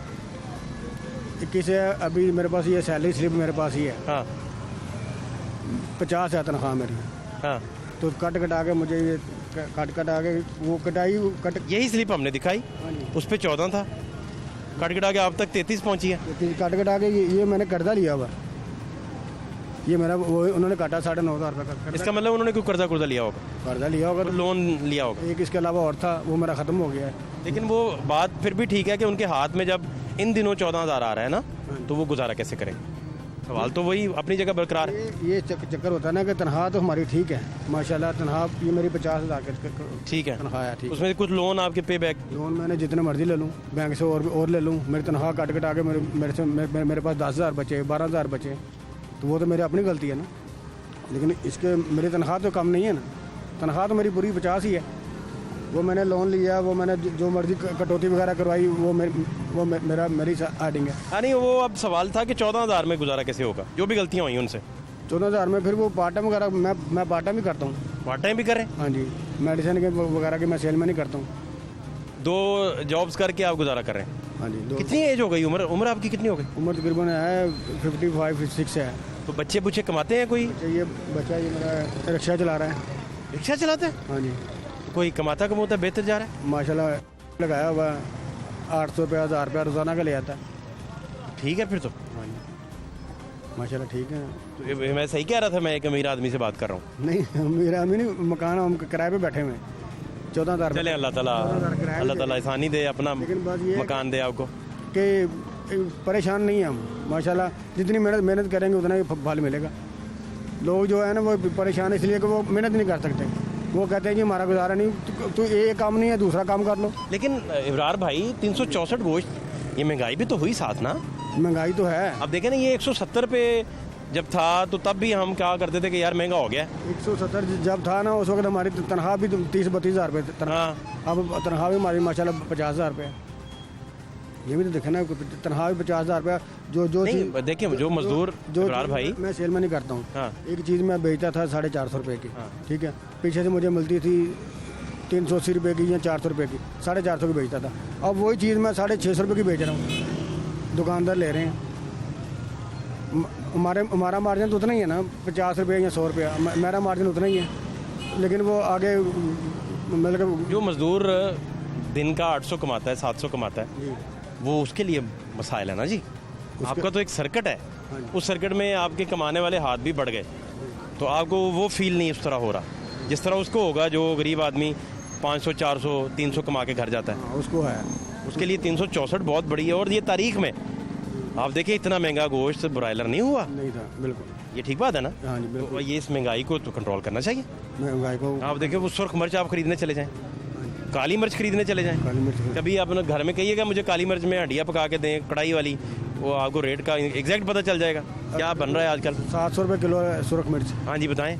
21 है। अभी मेरे पास ये सैलरी स्लिप मेरे पास ही है। हाँ 50 है तनख्वाह मेरी। हाँ, तो कट कटा के मुझे ये कट कटा के वो कटाई यही स्लिप हमने दिखाई, उस पर 14 था, कट कटा के आप तक 33 पहुंची है। कट कटा के ये मैंने कर्जा लिया हुआ, ये मेरा वो उन्होंने काटा 9,500 रुपये का। इसका मतलब उन्होंने कोई कर्जा लिया होगा? कर्जा लिया होगा, तो लोन लिया होगा। एक इसके अलावा और था, वो मेरा ख़त्म हो गया है। लेकिन वो बात फिर भी ठीक है कि उनके हाथ में जब इन दिनों 14,000 आ रहा है ना, तो वो गुजारा कैसे करें? सवाल तो वही अपनी जगह बरकरार है। ये चक्कर होता है ना कि तनख्वाह तो हमारी ठीक है माशाल्लाह, तनख्वाह ये मेरी 50,000 ठीक है, तनख्वाह है। ठीक, उसमें कुछ लोन आपके पे बैक? लोन मैंने जितने मर्जी ले लूँ बैंक से, और ले लूँ। मेरी तनख्वाह कट कटा के मेरे पास 10,000 बचे, 12,000 बचे, तो वो तो मेरी अपनी गलती है ना। लेकिन इसके मेरी तनख्वाह तो कम नहीं है ना, तनख्वाह तो मेरी पूरी 50 ही है। वो मैंने लोन लिया, वो मैंने जो मर्जी कटौती वगैरह करवाई, वो मेरी हार्डिंग है। हाँ नहीं, वो अब सवाल था कि 14,000 में गुजारा कैसे होगा, जो भी गलतियाँ हुई उनसे। 14,000 में फिर वो पार्ट टाइम वगैरह मैं पार्ट टाइम भी करता हूँ। पार्ट टाइम भी कर रहे हैं? हाँ जी, मेडिसिन के वगैरह के मैं सेल में नहीं करता हूँ। 2 जॉब्स करके आप गुजारा कर रहे हैं? हाँ जी। कितनी एज हो गई? उम्र आपकी कितनी हो गई? उम्र तकरीबन है 55-56 है। तो बच्चे बुच्चे कमाते हैं कोई? ये बच्चा ये मेरा रिक्शा चला रहा है। रिक्शा चलाते हैं? हाँ जी। कोई कमाता बेहतर जा रहा है माशाल्लाह, लगाया हुआ 800 रुपया 1,000 रुपया रोजाना का ले आता है। ठीक है फिर तो। हाँ जी माशाल्लाह ठीक है। तो मैं सही कह रहा था, मैं एक अमीर आदमी से बात कर रहा हूँ। नहीं, मेरा आदमी नहीं, मकान हम किराए पे बैठे हुए हैं। 14,000। चले, अल्लाह ताला आसानी दे, अपना मकान दे आपको। कि परेशान नहीं है हम माशाल्लाह, जितनी मेहनत करेंगे उतना ही फल मिलेगा। लोग जो है ना वो परेशान इसलिए कि वो मेहनत नहीं कर सकते, वो कहते हैं कि हमारा गुजारा नहीं, तो ये काम नहीं है दूसरा काम कर लो। लेकिन इब्रार भाई 364 गोश्त, ये महंगाई भी तो हुई साथ ना? महंगाई तो है। अब देखें ना, ये 170 पे जब था तो तब भी हम क्या करते थे कि यार महंगा हो गया। 170 जब था ना उस वक्त हमारी तनख्वाह भी 30-32 हज़ार रुपये हाँ। अब तनख्वाह भी हमारी माशाल्लाह 50,000 रुपये। ये भी तो देखे ना, तनख्वाह भी 50,000 रुपया। जो देखिए, जो मजदूर इब्रार भाई, मैं सेल में नहीं करता हूँ। हाँ। एक चीज़ मैं बेचता था 450 रुपये की। हाँ। ठीक है, पीछे से मुझे मिलती थी 380 रुपये की या 400 रुपये की, 450 की बेचता था। अब वही चीज़ मैं 650 रुपये की बेच रहा हूँ। दुकानदार ले रहे हैं। हमारा मार्जिन तो उतना ही है ना, 50 रुपये या 100 रुपया, मेरा मार्जिन उतना ही है। लेकिन वो आगे मतलब जो मजदूर दिन का 800 कमाता है, 700 कमाता है, वो उसके लिए मसाइल है ना जी। आपका तो एक सर्किट है, उस सर्किट में आपके कमाने वाले हाथ भी बढ़ गए, तो आपको वो फील नहीं उस तरह हो रहा जिस तरह उसको होगा जो गरीब आदमी 500, 400, 300 कमा के घर जाता है। उसको है, उसके लिए 364 बहुत बड़ी है। और ये तारीख में आप देखिए इतना महंगा गोश्त ब्रॉयलर नहीं हुआ। नहीं था, बिल्कुल। ये ठीक बात है ना। हाँ जी, बिल्कुल। तो ये इस महंगाई को तो कंट्रोल करना चाहिए। महंगाई को आप देखिए वो सुर्ख मिर्च आप खरीदने चले जाएं, काली मिर्च खरीदने चले जाएं, काली मिर्च कभी अपने घर में कहिएगा मुझे काली मिर्च में हंडिया पका के दें कढ़ाई वाली, वो आपको रेट का एग्जैक्ट पता चल जाएगा क्या बन रहा है आजकल। 700 रुपये किलो है सुरख मिर्च। हाँ जी बताएं।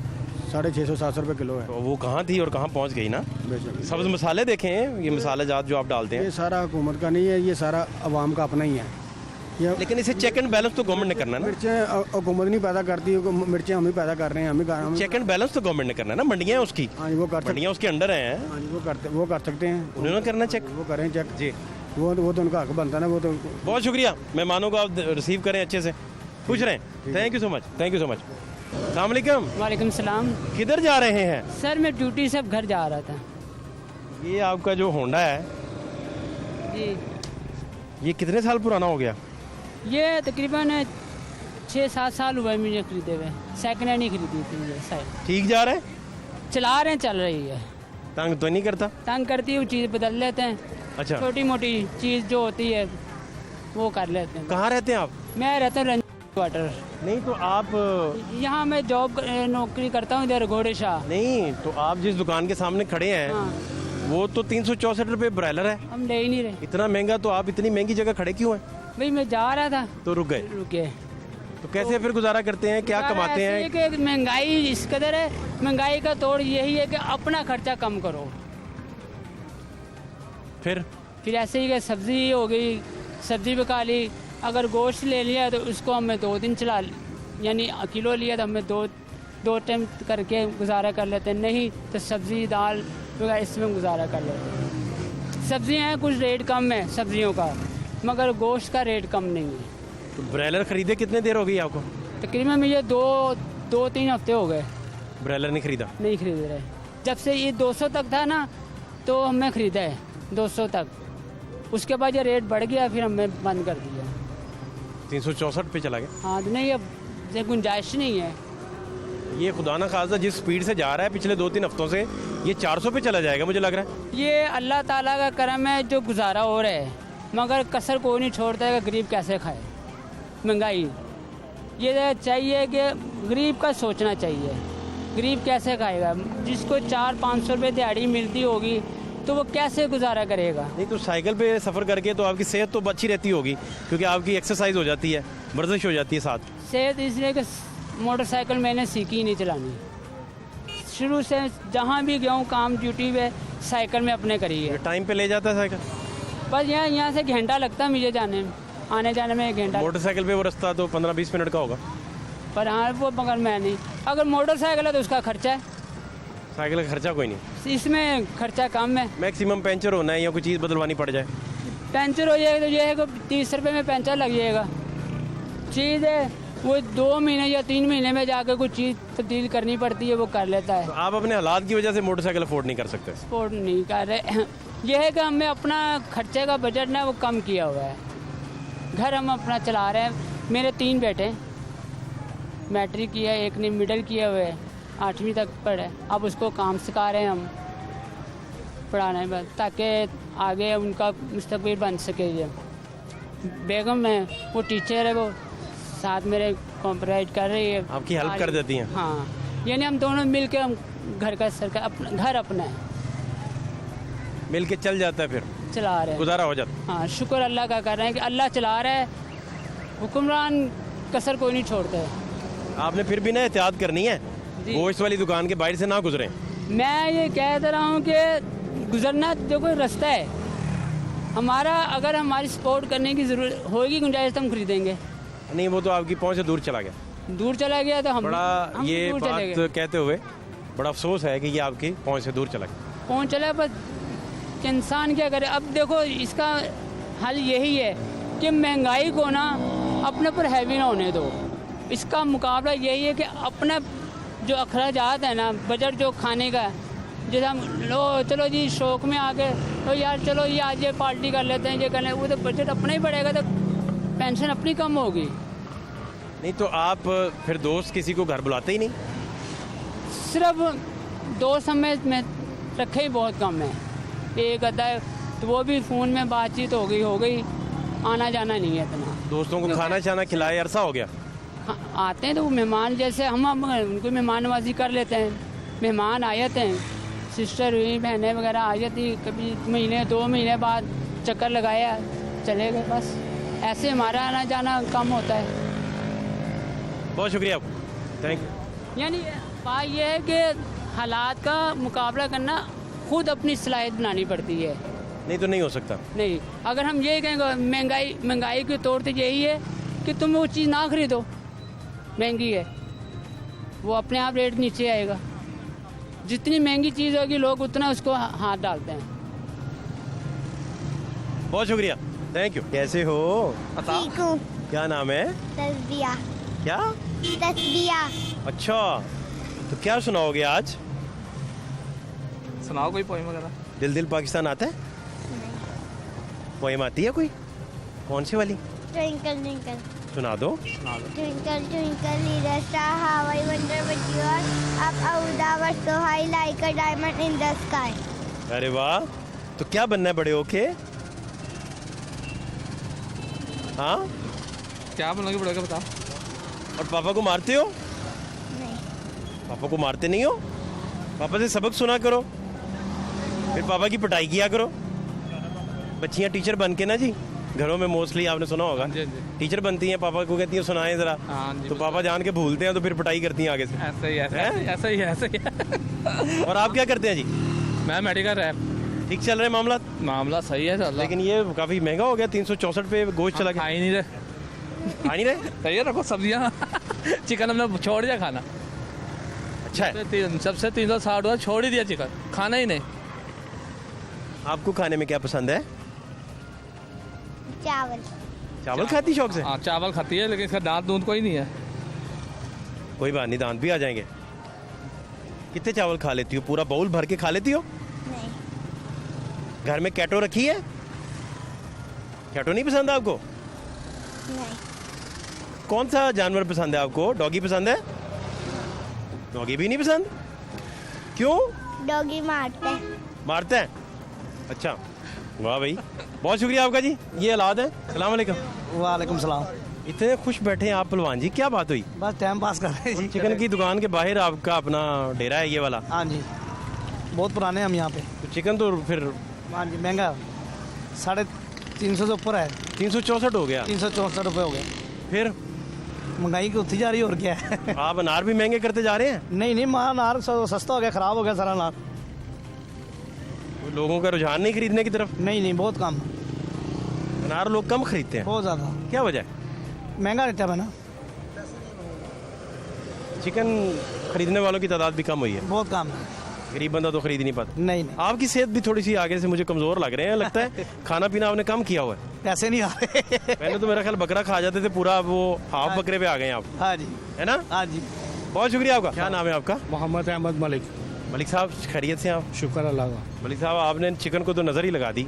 650 700 रुपये किलो है। तो वो कहाँ थी और कहाँ पहुँच गई ना। बेशक। सब्ज मसाले देखें, ये मसाले जात जो आप डालते हैं, ये सारा हुकूमत का नहीं है, ये सारा आवाम का अपना ही है। ये लेकिन इसे चेक एंड बैलेंस तो गवर्नमेंट ने करना है ना। मिर्चें हुकूमत नहीं पैदा करती, मिर्चें हम ही पैदा कर रहे हैं, हम चेक एंड बैलेंस तो गवर्नमेंट ने करना है ना। मंडियाँ हैं उसकी, हाँ जी, वो कर मंडियाँ उसके अंडर हैं, हाँ जी, वो कर सकते हैं। उन्होंने करना चेक। वो करें चेक जी, वो तो उनका हक बनता है ना। वो तो बहुत शुक्रिया। मेहमानों को आप रिसीव करें अच्छे से, खुश रहें। Thank you so much, thank you so much. अस्सलाम वालेकुम। वालेकुम सलाम। किधर जा रहे हैं? सर मैं ड्यूटी से घर जा रहा था। ये आपका जो होंडा है जी, ये कितने साल पुराना हो गया? ये तकरीबन 6-7 साल हुआ है मुझे खरीदे हुए। सेकंड हैंड ही खरीदी थी ये शायद। ठीक जा रहा है? चला रहे हैं, चल रही है। तंग तो नहीं करता? तंग करती है वो चीज़ बदल लेते हैं। अच्छा, छोटी मोटी चीज़ जो होती है वो कर लेते हैं। कहाँ रहते हैं आप? मैं रहता हूँ रंजीत क्वार्टर। नहीं तो आप यहाँ मैं जॉब नौकरी करता हूँ इधर घोड़े शाह। नहीं तो आप जिस दुकान के सामने खड़े हैं हाँ, वो तो 364 रुपये ब्रॉयलर है। हम ले ही नहीं रहे इतना महंगा, तो आप इतनी महंगी जगह खड़े क्यों हैं? भाई। मैं जा रहा था तो रुक गए। रुके। तो कैसे फिर गुजारा करते हैं, क्या कमाते ऐसे हैं? है कि महंगाई इस कदर है, महंगाई का तोड़ यही है कि अपना खर्चा कम करो। फिर ऐसे ही कि सब्जी हो गई, सब्जी पका ली, अगर गोश्त ले लिया तो उसको हमें 2 दिन चला, यानी किलो लिया तो हमें दो टाइम करके गुजारा कर लेते हैं। नहीं तो सब्जी दाल वगैरह इसमें गुजारा कर लेते हैं। सब्जियाँ हैं, कुछ रेट कम है सब्जियों का, मगर गोश्त का रेट कम नहीं है। तो ब्रॉयलर खरीदे कितने देर हो गई आपको? तकरीबन मुझे 2-3 हफ्ते हो गए। ब्रॉयलर नहीं खरीदा? नहीं खरीद रहे। जब से ये 200 तक था ना तो हमने खरीदा है 200 तक, उसके बाद ये रेट बढ़ गया, फिर हमने बंद कर दिया। 364 पे चला गया। हाँ तो नहीं, अब ये गुंजाइश नहीं है। ये खुदा ना खासा जिस स्पीड से जा रहा है पिछले 2-3 हफ्तों से, ये 400 पे चला जाएगा मुझे लग रहा है। ये अल्लाह ताला का करम है जो गुजारा हो रहा है, मगर कसर कोई नहीं छोड़ता है कि गरीब कैसे खाए। महंगाई ये चाहिए कि गरीब का सोचना चाहिए, गरीब कैसे खाएगा। जिसको 400-500 रुपये दिहाड़ी मिलती होगी तो वो कैसे गुजारा करेगा। नहीं तो साइकिल पे सफ़र करके तो आपकी सेहत तो अच्छी रहती होगी, क्योंकि आपकी एक्सरसाइज हो जाती है, वर्जिश हो जाती है साथ। सेहत इसलिए कि मोटरसाइकिल मैंने सीखी ही नहीं चलानी। शुरू से जहाँ भी गया हूँ काम ड्यूटी पे साइकिल में अपने करी है। टाइम पे ले जाता है साइकिल? बस यहाँ से घंटा लगता है मुझे जाने में, आने जाने में 1 घंटा। मोटरसाइकिल पे वो रास्ता तो 15-20 मिनट का होगा। पर हाँ वो, मगर मैं नहीं। अगर मोटरसाइकिल है तो उसका खर्चा है, साइकिल का खर्चा कोई नहीं, इसमें खर्चा कम है। मैक्सिमम पंचर होना है या कोई चीज़ बदलवानी पड़ जाए। पंचर हो जाएगा तो ये है कि 30 रुपये में पंचर लग जाएगा। चीज़ है वो 2 महीने या 3 महीने में जाकर कोई चीज़ तब्दील करनी पड़ती है, वो कर लेता है। तो आप अपने हालात की वजह से मोटरसाइकिल अफोर्ड नहीं कर सकते? सपोर्ट नहीं कर रहे। यह है कि हमने अपना खर्चे का बजट ना वो कम किया हुआ है। घर हम अपना चला रहे हैं। मेरे 3 बेटे, मैट्रिक किया, एक ने मिडिल किया हुआ है, 8वीं तक पढ़े। अब उसको काम सिखा रहे हैं हम पढ़ाने में, ताकि आगे उनका मुस्तकबिल बन सके। ये बेगम है, वो टीचर है, वो साथ मेरे कॉम्प्राइज कर रही है, आपकी हेल्प कर देती हैं? हाँ, यानी हम दोनों मिल के हम घर का सरकार घर अपना है, मिल के चल जाता है, फिर चला रहे हैं, गुजारा हो जाता। हाँ, शुक्र अल्लाह का कर रहे हैं कि अल्लाह चला रहा है। हुक्मरान कसर कोई नहीं छोड़ता है। आपने फिर भी ना एहतियात करनी है, गोश्त वाली दुकान के बाहर से ना गुजरें। मैं ये कह रहा हूँ कि गुजरना जो कोई रास्ता है हमारा, अगर हमारी सपोर्ट करने की जरूरत होगी, गुंजाइश तो हम खरीदेंगे। नहीं, वो तो आपकी पहुंच से दूर चला गया। दूर चला गया तो हम बड़ा ये दूर चले बात गए। कहते हुए बड़ा अफसोस है कि ये आपकी पहुंच से दूर चला गया। पहुँच चला, बस इंसान क्या करे। अब देखो इसका हल यही है कि महंगाई को ना अपने पर हैवी ना होने दो। इसका मुकाबला यही है कि अपना जो अखराजात है ना, बजट जो खाने का है, जैसे हम लो चलो जी शौक में आ गए तो यार चलो ये आज ये पार्टी कर लेते हैं, ये कर लें, वो तो बजट अपना ही बढ़ेगा तो पेंशन अपनी कम होगी। नहीं तो आप फिर दोस्त किसी को घर बुलाते ही नहीं? सिर्फ दोस्त में रखे ही बहुत कम है, एक अद्धा है, तो वो भी फ़ोन में बातचीत हो गई, आना जाना नहीं है इतना। दोस्तों को खाना चाना खिलाए अरसा हो गया? हाँ, आते हैं तो वो मेहमान जैसे हम उनको मेहमान नवाजी कर लेते हैं। मेहमान आ जाते हैं, सिस्टर हुई, बहनें वगैरह आ जाती, कभी महीने 2 महीने बाद चक्कर लगाया चले गए, बस ऐसे हमारा आना जाना कम होता है। बहुत शुक्रिया आपको, थैंक यू। यानी बात यह है कि हालात का मुकाबला करना खुद अपनी सलाहियत बनानी पड़ती है, नहीं तो नहीं हो सकता। नहीं अगर हम यही कहेंगे महंगाई के तौर पे यही है कि तुम वो चीज़ ना खरीदो, महंगी है, वो अपने आप रेट नीचे आएगा। जितनी महंगी चीज़ होगी लोग उतना उसको हाथ डालते हैं। बहुत शुक्रिया, थैंक यू। कैसे हो? ठीक हूँ। क्या नाम है? तस्बिया। क्या? तस्बिया। अच्छा, तो क्या सुनाओगे आज? सुनाओ कोई पोएम वगैरह। दिल दिल पाकिस्तान आता है? पोएम आती है कोई? कौन सी वाली? Twinkle twinkle. सुना दो। Twinkle twinkle little star how I wonder what you are up above so high like a diamond in the sky. अरे वाह, तो क्या बनना है बड़े होके? हाँ, क्या बनोगे बड़े होके बताओ। और पापा को मारते हो? नहीं। पापा को मारते नहीं हो? पापा से सबक सुना करो, फिर पापा की पिटाई किया करो। बच्चियां टीचर बन के ना जी, घरों में मोस्टली आपने सुना होगा, टीचर बनती हैं, पापा को कहती हैं सुनाएं जरा, तो पापा जान के भूलते हैं तो फिर पिटाई करती हैं आगे से। ऐसा ही है। और आप क्या करते हैं जी? मैं मेडिकल रैप। ठीक चल रहा है मामला? सही है चल रहा। लेकिन ये काफी महंगा हो गया, 364 पे गोश्त चला गया। खा ही नहीं रहे। खा नहीं रहे? सही है, रखो सब्जियाँ। चिकन हमने छोड़ दिया खाना। अच्छा है। सबसे 360 हुआ, छोड़ ही दिया चिकन, खाना ही नहीं। आपको खाने में क्या पसंद है? चावल। चावल खाती शौक से? हाँ चावल खाती है, लेकिन इसका दांत दूध कोई नहीं है। कोई बात नहीं, दांत भी आ जाएंगे। कितने चावल खा लेती हो? पूरा बाउल भर के खा लेती हो? नहीं। घर में कैटो रखी है? कैटो नहीं पसंद आपको? नहीं। कौन सा जानवर पसंद है आपको? डॉगी पसंद है? डॉगी भी नहीं पसंद? क्यों? डॉगी मारते हैं। मारते हैं? अच्छा, वाह भाई, बहुत शुक्रिया आपका जी। ये औलाद है। सलाम अलैकुम। वालेकुम सलाम। इतने खुश बैठे हैं आप पहलवान जी, क्या बात हुई? बस टाइम पास कर रहे हैं जी। चिकन की दुकान के बाहर आपका अपना डेरा है ये वाला? हाँ जी, बहुत पुराने हम यहाँ पे। तो चिकन तो फिर हाँ जी महंगा, 350 से ऊपर है। 364 हो गया? 364 रुपये हो गए। फिर महंगाई की उठती जा रही है, और क्या है। आप अनार भी महंगे करते जा रहे हैं? नहीं माँ, अनार सस्ता हो गया, ख़राब हो गया सारा अनार। लोगों का रुझान नहीं खरीदने की तरफ? नहीं बहुत कम। अनार लोग कम खरीदते हैं? बहुत ज़्यादा। क्या वजह है? महंगा रहता है ना। चिकन खरीदने वालों की तादाद भी कम हुई है? बहुत कम। गरीब बंदा तो खरीद नहीं पाता। नहीं। आपकी सेहत भी थोड़ी सी आगे से मुझे कमज़ोर लग रहे हैं, लगता है खाना पीना आपने कम किया हुआ है। पैसे नहीं आ रहे। पहले तो मेरा ख्याल बकरा खा जाते थे पूरा, वो हाफ बकरे पे आ गए आप। हाँ जी। है ना? हाँ जी। बहुत शुक्रिया आपका। क्या नाम है आपका? मोहम्मद अहमद मलिक। मलिक साहब खैरियत से आप? शुक्र अल्लाह का। मलिक साहब आपने चिकन को तो नज़र ही लगा दी।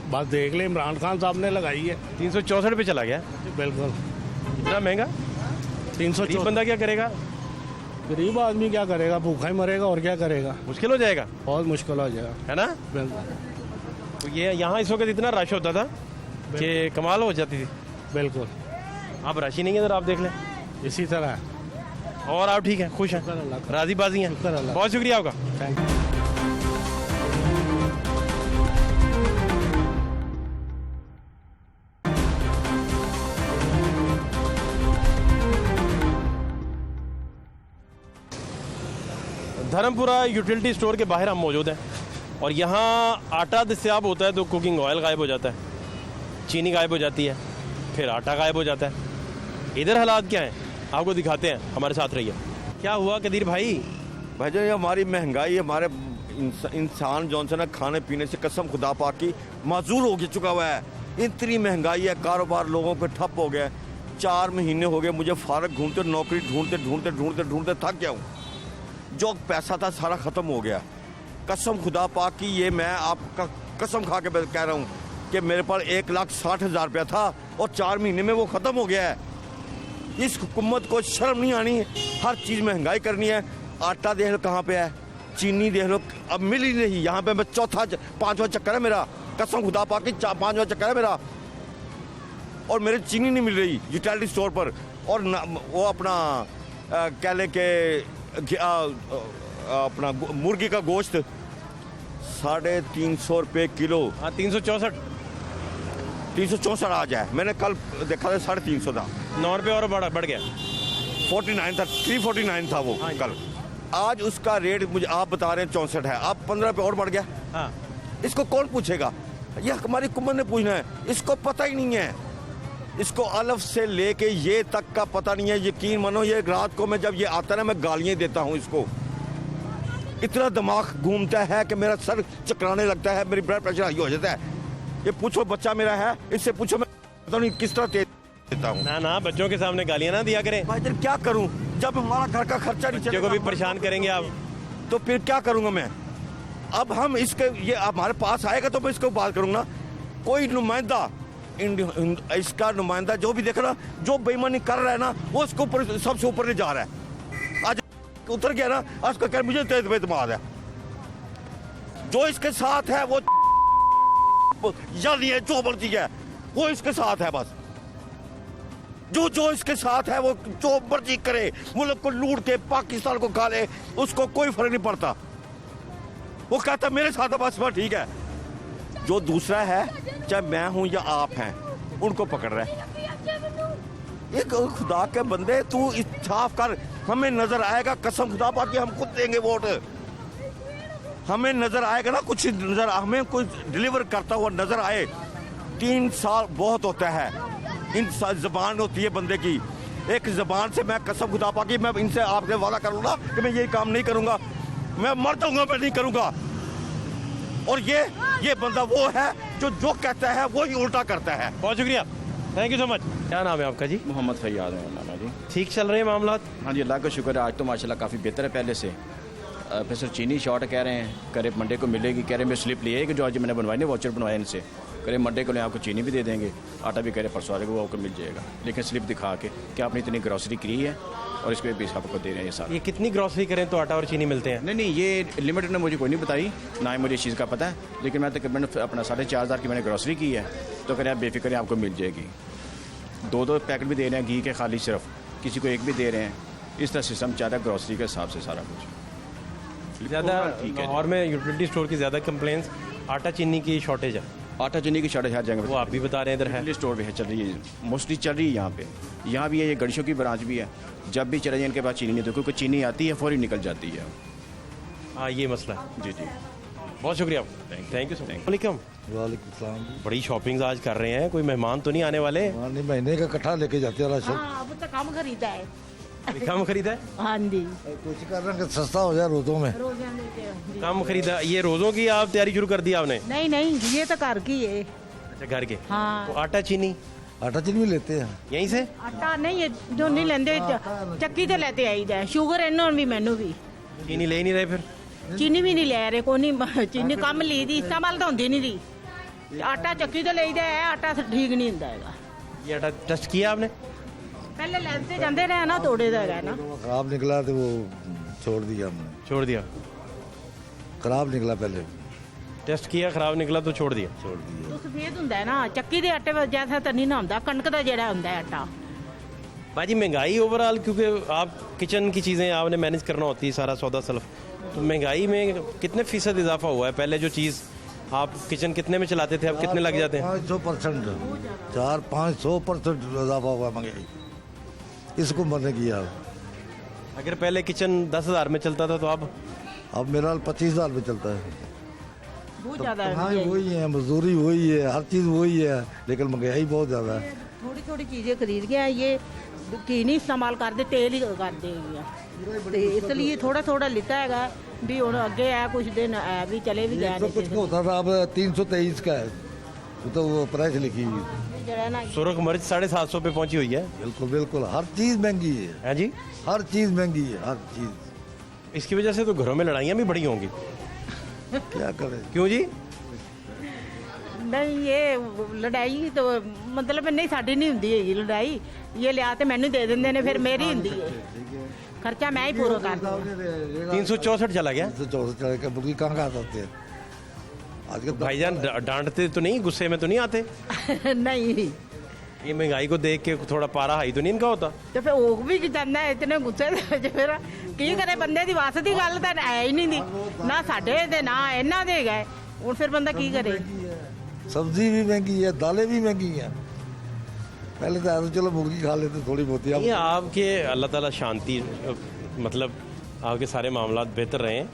बस देख ले, इमरान खान साहब ने लगाई है। 364 पे चला गया? बिल्कुल। इतना महंगा? 364। बंदा क्या करेगा? गरीब आदमी क्या करेगा, भूखा ही मरेगा, और क्या करेगा। मुश्किल हो जाएगा? बहुत मुश्किल हो जाएगा, है ना? बिल्कुल। तो ये यहाँ इस वक्त इतना रश होता था कि कमाल हो जाती थी। बिल्कुल। आप रश ही नहीं है, इधर आप देख लें। इसी तरह है। और आप ठीक हैं, खुश हैं, राजी बाजी हैं? बहुत शुक्रिया आपका। Thank you. Dharampura utility store के बाहर हम मौजूद हैं और यहाँ आटा दस्तयाब होता है तो कुकिंग ऑयल गायब हो जाता है, चीनी गायब हो जाती है, फिर आटा गायब हो जाता है। इधर हालात क्या हैं आपको दिखाते हैं, हमारे साथ रहिए। क्या हुआ कदीर भाई? भाई जो ये हमारी महंगाई, हमारे इंसान जो है ना खाने पीने से कसम खुदा पाक की माजूर हो चुका हुआ है। इतनी महंगाई है, कारोबार लोगों के ठप हो गया। 4 महीने हो गए मुझे फारग घूमते, नौकरी ढूंढते ढूंढते ढूंढते ढूंढते थक गया हूँ। जो पैसा था सारा ख़त्म हो गया। कसम खुदा पाक की, ये मैं आपका कसम खा के कह रहा हूँ कि मेरे पास 1,60,000 रुपया था और 4 महीने में वो ख़त्म हो गया है। इस हुकूमत को शर्म नहीं आनी, हर चीज़ महंगाई करनी है। आटा देख लो कहाँ पे है, चीनी देख लो अब मिल ही नहीं। यहाँ पे मैं 5वां चक्कर है मेरा, कसम खुदा पाक की 5वां चक्कर है मेरा, और मेरे चीनी नहीं मिल रही यूटिलिटी स्टोर पर। और वो अपना कह लें कि अपना मुर्गी का गोश्त 350 रुपये किलो। हाँ 364 आ जाए, मैंने कल देखा था 350 था, 9 रुपये और बढ़ गया। 49 था, 349 था वो कल। आज उसका रेट मुझे आप बता रहे हैं 64 है, अब 15 रुपये और बढ़ गया। हाँ इसको कौन पूछेगा? ये हमारी हुकूमत ने पूछना है, इसको पता ही नहीं है। इसको अलफ से लेके ये तक का पता नहीं है। यकीन मानो ये रात को मैं जब ये आता है ना, मैं गालियाँ देता हूँ इसको। इतना दिमाग घूमता है कि मेरा सर चकराने लगता है, मेरी ब्लड प्रेशर हाई हो जाता है। ये पूछो बच्चा मेरा है, इससे पूछो, मैं पता नहीं किस तरह तेज देता हूँ। ना बच्चों के सामने गालियाँ ना दिया करें। भाई क्या करूँ जब हमारा घर का खर्चा नहीं बच्चों को भी परेशान करेंगे आप, तो फिर क्या करूँगा मैं? अब हम इसके ये हमारे पास आएगा तो मैं इसको बात करूँगा। कोई नुमाइंदा इसका नुमाइंदा जो भी देख रहा, जो बेईमानी कर रहा है ना, वो इसको ऊपर सबसे ऊपर ले जा रहा है। आज उतर गया ना, आज का मुझे तेज बेतमाद है। जो इसके साथ है वो यानी है, जो मर्जी है वो इसके साथ है। बस जो इसके साथ है वो जो मर्जी करे, मुल्क को लूट के पाकिस्तान को खा ले, उसको कोई फर्क नहीं पड़ता। वो कहता मेरे साथ है, बस ठीक है। जो दूसरा है, चाहे मैं हूं या आप हैं, उनको पकड़ रहा है। एक खुदा के बंदे, तू इंसाफ कर। हमें नजर आएगा, कसम खुदा पाक की हम खुद देंगे वोट। हमें नजर आएगा ना, कुछ नजर, हमें कोई डिलीवर करता हुआ नजर आए। 3 साल बहुत होता है। इन जबान होती है बंदे की, एक जबान से मैं कसम खुदा पाक की, मैं इनसे आपसे वादा करूंगा कि मैं ये काम नहीं करूंगा, मैं मर जाऊंगा, मैं नहीं करूंगा। और ये बंदा वो है जो कहता है वो ही उल्टा करता है। बहुत शुक्रिया, थैंक यू सो मच। क्या नाम है आपका जी? मोहम्मद फैयाद है नाम है जी। ठीक चल रहे हैं मामला? हाँ जी, अल्लाह का शुक्र है, आज तो माशाल्लाह काफ़ी बेहतर है पहले से। फिर सर चीनी शॉर्ट कह रहे हैं, करे मंडे को मिलेगी, कह रहे हैं मैं स्लिप लिए कि जो आज मैंने बनवाई ना, वाचर बनवाया इनसे, करे मंडे को आपको चीनी भी दे देंगे, आटा भी करे परसों को वो आपको मिल जाएगा। लेकिन स्लिप दिखा के कि आपने इतनी ग्रॉसरी की है और इसके भी आपको दे रहे हैं ये सारा। ये कितनी ग्रॉसरी करें तो आटा और चीनी मिलते हैं? नहीं, ये लिमिट ने मुझे कोई नहीं बताई, ना ही मुझे इस चीज़ का पता है। लेकिन मैं तकरीबन अपना 4,500 की मैंने ग्रॉसरी की है, तो करें आप बेफिक्र आपको मिल जाएगी। 2 पैकेट भी दे रहे हैं घी के, खाली सिर्फ किसी को 1 भी दे रहे हैं। इस तरह सिस्टम चाहता है ग्रॉसरी के हिसाब से सारा कुछ। ज़्यादा लाहौर में यूटिलिटी स्टोर की ज़्यादा कंप्लेंट्स आटा चीनी की शॉर्टेज है। आटा चीनी की शॉर्टेज हर जगह, वो आप भी बता रहे हैं इधर है, स्टोर भी है, चल रही है, मोस्टली चल रही है यहाँ पे। यहाँ भी है, ये गणिशों की ब्रांच भी है। जब भी चले जाए इनके पास चीनी नहीं, तो क्योंकि चीनी आती है फौरी निकल जाती है। हाँ ये मसला है। जी बहुत शुक्रिया, थैंक यू सो मच। वालेकुम सलाम। बड़ी शॉपिंग आज कर रहे हैं, कोई मेहमान तो नहीं आने वाले? महीने का इकट्ठा लेके जाते हैं। अब तो कम खरीदा है, कम खरीदा है। हाँ जी, कुछ कर रहे हैं सस्ता हो जाए रोजों में। कम खरीदा, ये रोजों की आप तैयारी शुरू कर दी आपने? नहीं, ये तो घर की है। अच्छा घर के। हाँ। तो आटा चीनी भी लेते हैं यहीं से? आटा नहीं, जो नहीं लेंदे चक्की तो लेते आई जाए। शुगर इन्हों भी मैनू भी। चीनी ले नहीं रहे फिर? चीनी भी नहीं ले रहे, कोई नहीं। चीनी कम ली दी, इस्तेमाल तो होंदी नहीं दी। आटा चक्की तो ले है, आटा ठीक नहीं होता है। ये आटा टेस्ट किया आपने? पहले लेते जाते रहे ना, तोड़े का है ना। खराब निकला तो वो छोड़ दिया हमने। छोड़ दिया? खराब निकला, पहले टेस्ट किया, खराब निकला तो छोड़ दिया। तो सफेद ਹੁੰਦਾ है ना, चक्की के आटे जैसा तो नहीं ना होता, कणक का जेड़ा होता है आटा। भाजी महंगाई ओवरऑल, क्योंकि आप किचन की चीज़ें आपने मैनेज करना होती है, सारा सौदा सल्फ, तो महंगाई में कितने फीसद इजाफा हुआ है? पहले जो चीज़ आप किचन कितने में चलाते थे, अब कितने लग जाते हैं? 500%, 400-500% इजाफा हुआ महंगाई। इसको मरने किया। अगर पहले किचन 10,000 में चलता था तो अब मेरा 25,000 में चलता है। बहुत ज़्यादा हाँ वही है, मजदूरी वही है, हर चीज़ वही है, लेकिन महंगाई बहुत ज़्यादा है। थोड़ी चीज़ें खरीद गया, ये घी नहीं इस्तेमाल करते, तेल ही कर देंगे, इसलिए थोड़ा लिता है भी। और अगे है कुछ दिन है भी, चले भी गए। कुछ होता था, अब 323 का है। वो तो वो प्राइस लिखी हुई। सुरख मिर्च 750 पे पहुंची हुई है। बिल्कुल बिल्कुल, हर चीज़ महंगी है जी, हर चीज़ महंगी है, हर चीज़। इसकी वजह से तो घरों में लड़ाइयाँ भी बड़ी होंगी। क्या करें? क्यों जी? नहीं ये लड़ाई तो मतलब नहीं साड़ी नहीं ਹੁੰਦੀ ਹੈਗੀ ਲੜਾਈ, ये लिया तो मैनू दे देंगे ने फिर मेरी ਹੁੰਦੀ है, खर्चा मैं ही पूरा करती हूँ। 364 चला गया। 364 चला गया, मुर्गी कहाँ खा सकते हैं आजकल? भाईजान डांटते तो नहीं, गुस्से में तो नहीं आते? नहीं, ये महंगाई को देख के थोड़ा पारा हाई तो नहीं इनका होता? तो फिर वो भी जाना है इतने गुस्से ਦੇ ਵਿੱਚ, ਫਿਰ ਕੀ ਕਰੇ ਬੰਦੇ ਦੀ ਵਸ ਦੀ ਗੱਲ ਤਾਂ ਹੈ ਹੀ ਨਹੀਂ ਦੀ, ਨਾ ਸਾਡੇ ਤੇ ਨਾ ਇਹਨਾਂ ਦੇ ਗਏ, ਹੁਣ ਫਿਰ ਬੰਦਾ ਕੀ ਕਰੇ। सब्जी भी महंगी है, दालें भी महंगी हैं। पहले तो ऐसा चलो मुर्गी खा लेते थोड़ी बहुत। ये आपके अल्लाह ताला शांति, मतलब आपके सारे मामला बेहतर रहें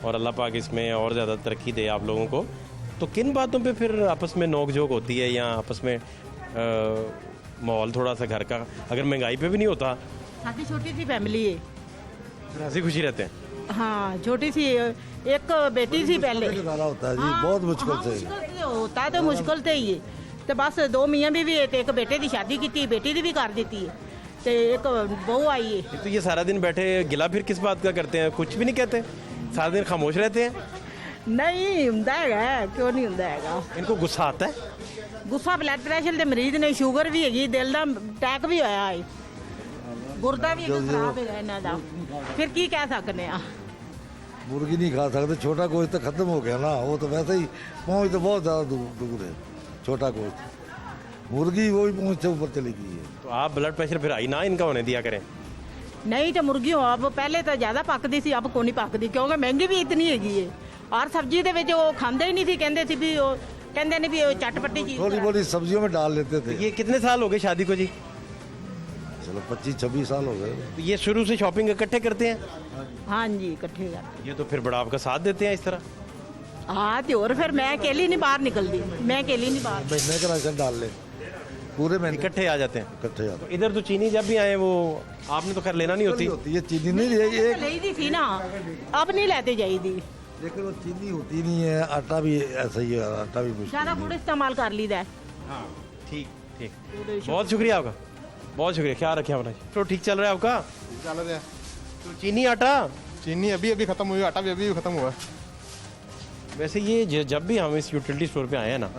और अल्लाह पाक इसमें और ज़्यादा तरक्की दे आप लोगों को। तो किन बातों पे फिर आपस में नोक झोंक होती है, या आपस में माहौल थोड़ा सा घर का अगर महंगाई पे भी नहीं होता? हमारी छोटी सी फैमिली है, हंसी खुशी रहते हैं। हाँ छोटी सी, एक बेटी थी पहले। होता है जी, बहुत मुश्किल से होता है, तो मुश्किल से ही है। तो बस दो मियाँ भी है, एक बेटे की शादी की, बेटी की भी कर दी है, तो एक बहू आई है। तो ये सारा दिन बैठे गिला फिर किस बात का करते हैं? कुछ भी नहीं कहते, सारा दिन खामोश रहते हैं? नहीं ਹੁੰਦਾ है, क्यों नहीं ਹੁੰਦਾ है। इनको गुस्सा आता है? गुस्सा ब्लड प्रेशर के मरीज ने, शुगर भी हैगी, दिल का अटैक भी होया है, गुर्दा भी खराब है इन्हां दा, फिर की कह सकते हैं। मुर्गी नहीं खा सकते, छोटा गोश्त तो खत्म हो गया ना, वो तो वैसे ही पहुँच तो बहुत ज़्यादा दूर है छोटा गोश्त, मुर्गी वही पहुँच से ऊपर चली गई है। तो आप ब्लड प्रेशर फिर आई ना इनका होने दिया करें। नहीं तो मुर्गी हो अब पहले तो ज़्यादा पकती सी, अब को नहीं पकती, क्योंकि महंगी भी इतनी हैगी है, और सब्जी दे विच वो खांदे ही नहीं थी, कहंदे सी भी वो कहंदे ने भी वो चटपटी चीज़ थोड़ी बड़ी सब्जियों में डाल लेते थे। ये कितने साल हो गए शादी को जी? चलो 25-26 साल हो गए। तो ये शुरू से शॉपिंग इकट्ठे करते हैं? हाँ जी इकट्ठे करते। ये तो फिर बड़ा आपका साथ देते हैं इस तरह? हाँ तो और फिर मैं अकेली नहीं बाहर निकलती, मैं अकेली नहीं बाहर। महीने का राशन डाल ले, पूरे महीने इकट्ठे आ जाते हैं। इकट्ठे जाते। तो इधर तो चीनी जब भी आए वो आपने तो खैर लेना नहीं होती। ये चीनी नहीं ले दी थी ना, अब नहीं लेते जाइए, लेकिन वो चीनी होती नहीं है, आटा भी ऐसा ही है, आटा भी मुश्किल। सारा फूड इस्तेमाल कर लीदा है। हाँ ठीक ठीक, बहुत शुक्रिया आपका, बहुत शुक्रिया, ख्याल रखें अपना। तो ठीक चल रहा है आपका? चल रहा है। तो चीनी आटा? चीनी अभी अभी खत्म हुई, आटा भी अभी खत्म हुआ। वैसे ये जब भी हम इस यूटिलिटी स्टोर पे आए हैं ना,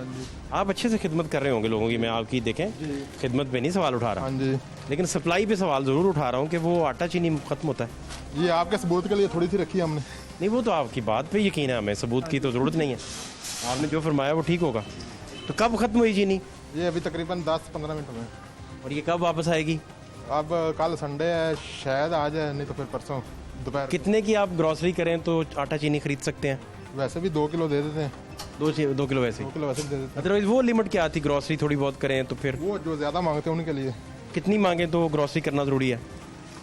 आप अच्छे से खिदमत कर रहे होंगे लोगों की, मैं आपकी देखें खिदमत पे नहीं सवाल उठा रहा, लेकिन सप्लाई पे सवाल ज़रूर उठा रहा हूँ कि वो आटा चीनी खत्म होता है। ये आपके सबूत के लिए थोड़ी सी रखी है हमने। नहीं वो तो आपकी बात पे यकीन है, हमें सबूत की तो ज़रूरत नहीं है, आपने जो फरमाया वो ठीक होगा। तो कब ख़त्म हुई चीनी? ये अभी तकरीबन 10-15 मिनट में। और ये कब वापस आएगी? अब कल संडे है, शायद आ जाए, नहीं तो फिर परसों दोपहर। कितने की आप ग्रॉसरी करें तो आटा चीनी खरीद सकते हैं? वैसे भी 2 किलो दे देते हैं। 2 किलो वैसे? 2 किलो वैसे दे देते हैं। अदरवाइज वो लिमिट क्या आती ग्रॉसरी थोड़ी बहुत करें तो फिर? वो जो ज़्यादा मांगते हैं उनके लिए। कितनी मांगे तो ग्रॉसरी करना ज़रूरी है?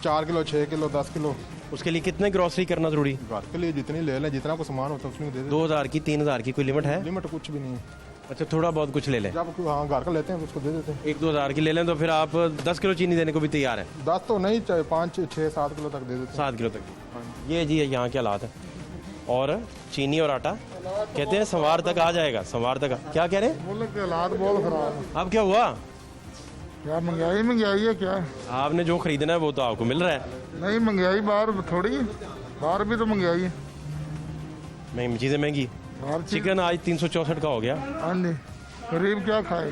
4 किलो, 6 किलो, 10 किलो। उसके लिए कितने ग्रॉसरी करना ज़रूरी? घर के लिए जितनी ले लें, जितना को सामान होता है उसमें दे दें। 2000 की, 3000 की कोई लिमिट है? लिमिट कुछ भी नहीं है। अच्छा थोड़ा बहुत कुछ ले लें? जब हाँ घर का लेते हैं उसको दे देते हैं। 1-2 हज़ार की ले लें तो फिर आप 10 किलो चीनी देने को भी तैयार हैं? 10 तो नहीं, 5, 6, 7 किलो तक दे देते हैं। 7 किलो तक। ये जी यहाँ के हालात है। और चीनी और आटा कहते हैं सोमवार तक आ जाएगा, सोमवार तक। क्या कह रहे हैं? मुल्क के हालात बहुत खराब है। अब क्या हुआ? क्या महंगाई है क्या? आपने जो खरीदना है वो तो आपको मिल रहा है। नहीं महंगाई बाहर थोड़ी है, बाहर भी तो महंगाई है। महंगी चीज़ें महंगी। चिकन आज 364 का हो गया। हाँ जी, गरीब क्या खाए?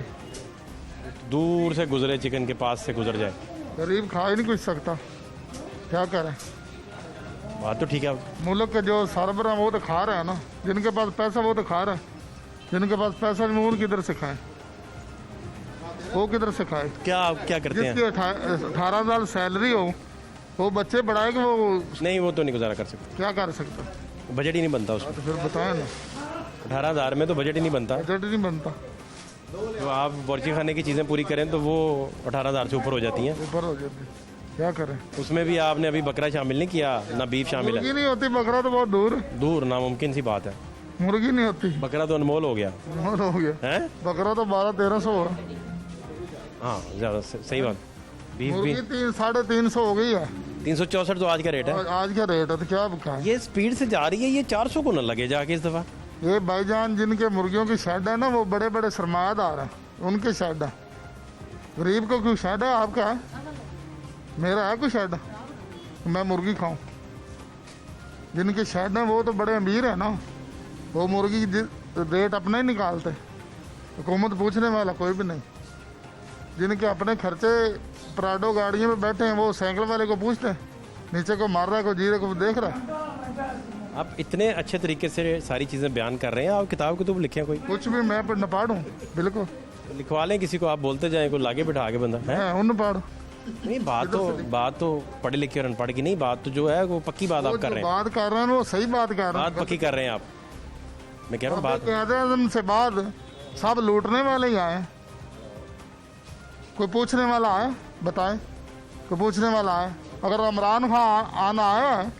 दूर से गुजरे चिकन के पास से गुजर जाए, गरीब खा ही नहीं कुछ सकता, क्या करें? बात तो ठीक है। मुल्क के जो सरबराह वो तो खा रहे हैं ना, जिनके पास पैसा वो तो खा रहे हैं, जिनके पास पैसा नहीं वो किधर से खाए, वो किधर से खाए? क्या आप क्या करते हैं? जिसकी 18,000 सैलरी हो वो बच्चे बढ़ाए कि वो नहीं, वो तो नहीं गुजारा कर सकते। क्या कर सकता? बजट ही नहीं बनता उसका। तो फिर बताए ना, 18,000 में तो बजट ही नहीं बनता। बजट ही नहीं बनता। तो आप बर्ची खाने की चीज़ें पूरी करें तो वो 18,000 से ऊपर हो जाती हैं। ऊपर हो जाती है, क्या करें? उसमें भी आपने अभी बकरा शामिल नहीं किया, ना बीफ शामिल है। मुर्गी नहीं होती, बकरा तो बहुत दूर नामुमकिन सी बात है। मुर्गी नहीं होती, बकरा तो अनमोल हो गया। अनमोल हो गया है, बकरा तो 1200-1300 हो रहा। हाँ ज़्यादा सही बात। बीफ भी 300-350 हो गई है। 364 तो आज का रेट है। आज का रेट है तो क्या खाएं? ये स्पीड से जा रही है, ये 400 को न लगे जाके इस दफ़ा। ये भाईजान जिनके मुर्गियों की शेड है ना, वो बड़े बड़े सरमायादार हैं, उनके शेड है। गरीब को कोई शेड है? आपका है? मेरा है कोई शेड? मैं मुर्गी खाऊं? जिनके शेड हैं वो तो बड़े अमीर है ना, वो मुर्गी की रेट अपने ही निकालते, हुकूमत पूछने वाला कोई भी नहीं। जिनके अपने खर्चे प्राडो गाड़ियों में बैठे हैं, वो साइकिल वाले को पूछते हैं, नीचे को मार रहा है, को जीरे को देख रहा है। आप इतने अच्छे तरीके से सारी चीज़ें बयान कर रहे हैं, आप किताब कुतुब लिखे हैं कोई? कुछ भी मैं न पढ़ूँ, बिल्कुल लिखवा लें किसी को, आप बोलते जाएं, कोई लागे बिठा के बंदा है उन पढ़। नहीं, बात तो पढ़े लिखे और अनपढ़ की नहीं, बात तो जो है वो पक्की बात आप कर रहे हैं। बात कर रहे हैं वो सही बात कर रहे हैं, बात पक्की कर रहे हैं आप। मैं कह रहा हूँ बात आज़म से बाद सब लूटने वाले ही आए। कोई पूछने वाला आए? बताएं, कोई पूछने वाला आए? अगर इमरान खान आना आया है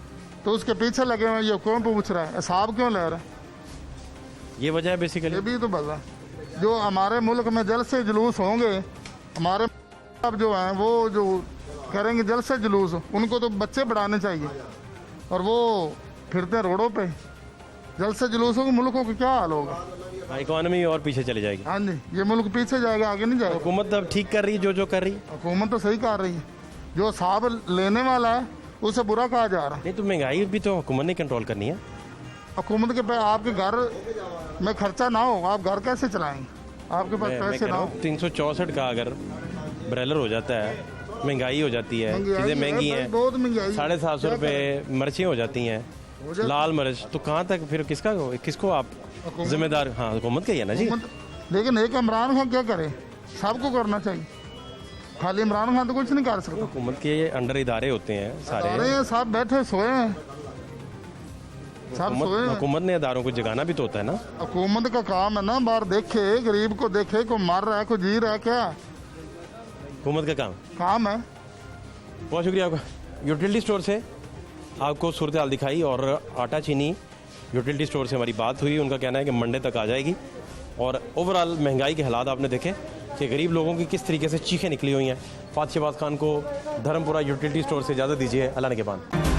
तो उसके पीछे लगे हुए, ये क्यों पूछ रहा है, हिसाब क्यों ले रहा है? ये वजह है बेसिकली। ये भी तो बता, जो हमारे मुल्क में जलसे जुलूस होंगे, हमारे अब जो हैं वो जो करेंगे जलसे जुलूस, उनको तो बच्चे बढ़ाने चाहिए, और वो फिरते रोडों पे। जलसे जुलूस होंगे, मुल्कों का क्या हाल होगा? इकोनॉमी और पीछे चली जाएगी। हाँ जी, ये मुल्क पीछे जाएगा, आगे नहीं जाएगा। हुकूमत अब ठीक कर रही है जो कर रही है। हुकूमत तो सही कर रही है, जो हिसाब लेने वाला है उसे बुरा कहा जा रहा है। नहीं तो महंगाई भी तो हुकूमत ने कंट्रोल करनी है। हुकूमत के पे आपके घर में खर्चा ना हो, आप घर कैसे चलाएंगे? आपके पास पैसे ना हो। 364 का अगर ब्रॉयलर हो जाता है, महंगाई हो जाती है, चीज़ें महंगी हैं, बहुत महंगाई, 750 रुपये मिर्चें हो जाती हैं, लाल मिर्च, तो कहाँ तक फिर किसको आप जिम्मेदार? हाँ, हुकूमत का ही है ना जी। लेकिन एक इमरान खान क्या करे? सबको करना चाहिए, खाली इमरान खान तो कुछ नहीं कर सकता। हुकूमत के अंडर इदारे होते हैं सारे, सब बैठे सोए हैं, सब सोए हैं। हुकूमत ने इदारों को जगाना भी तो होता है ना। हुकूमत का काम है ना, बाहर देखे, गरीब को देखे, को मर रहा है, को जी रहा है, क्या हुकूमत का काम है। बहुत शुक्रिया आपका। यूटिलिटी स्टोर से आपको सूरत हाल दिखाई, और आटा चीनी यूटिलिटी स्टोर से हमारी बात हुई। उनका कहना है कि मंडे तक आ जाएगी, और ओवरऑल महंगाई के हालात आपने देखे कि गरीब लोगों की किस तरीके से चीखें निकली हुई हैं। फात शहबाज खान को धर्मपुरा यूटिलिटी स्टोर से इजाज़त दीजिए। अल्लाह ने के बाद।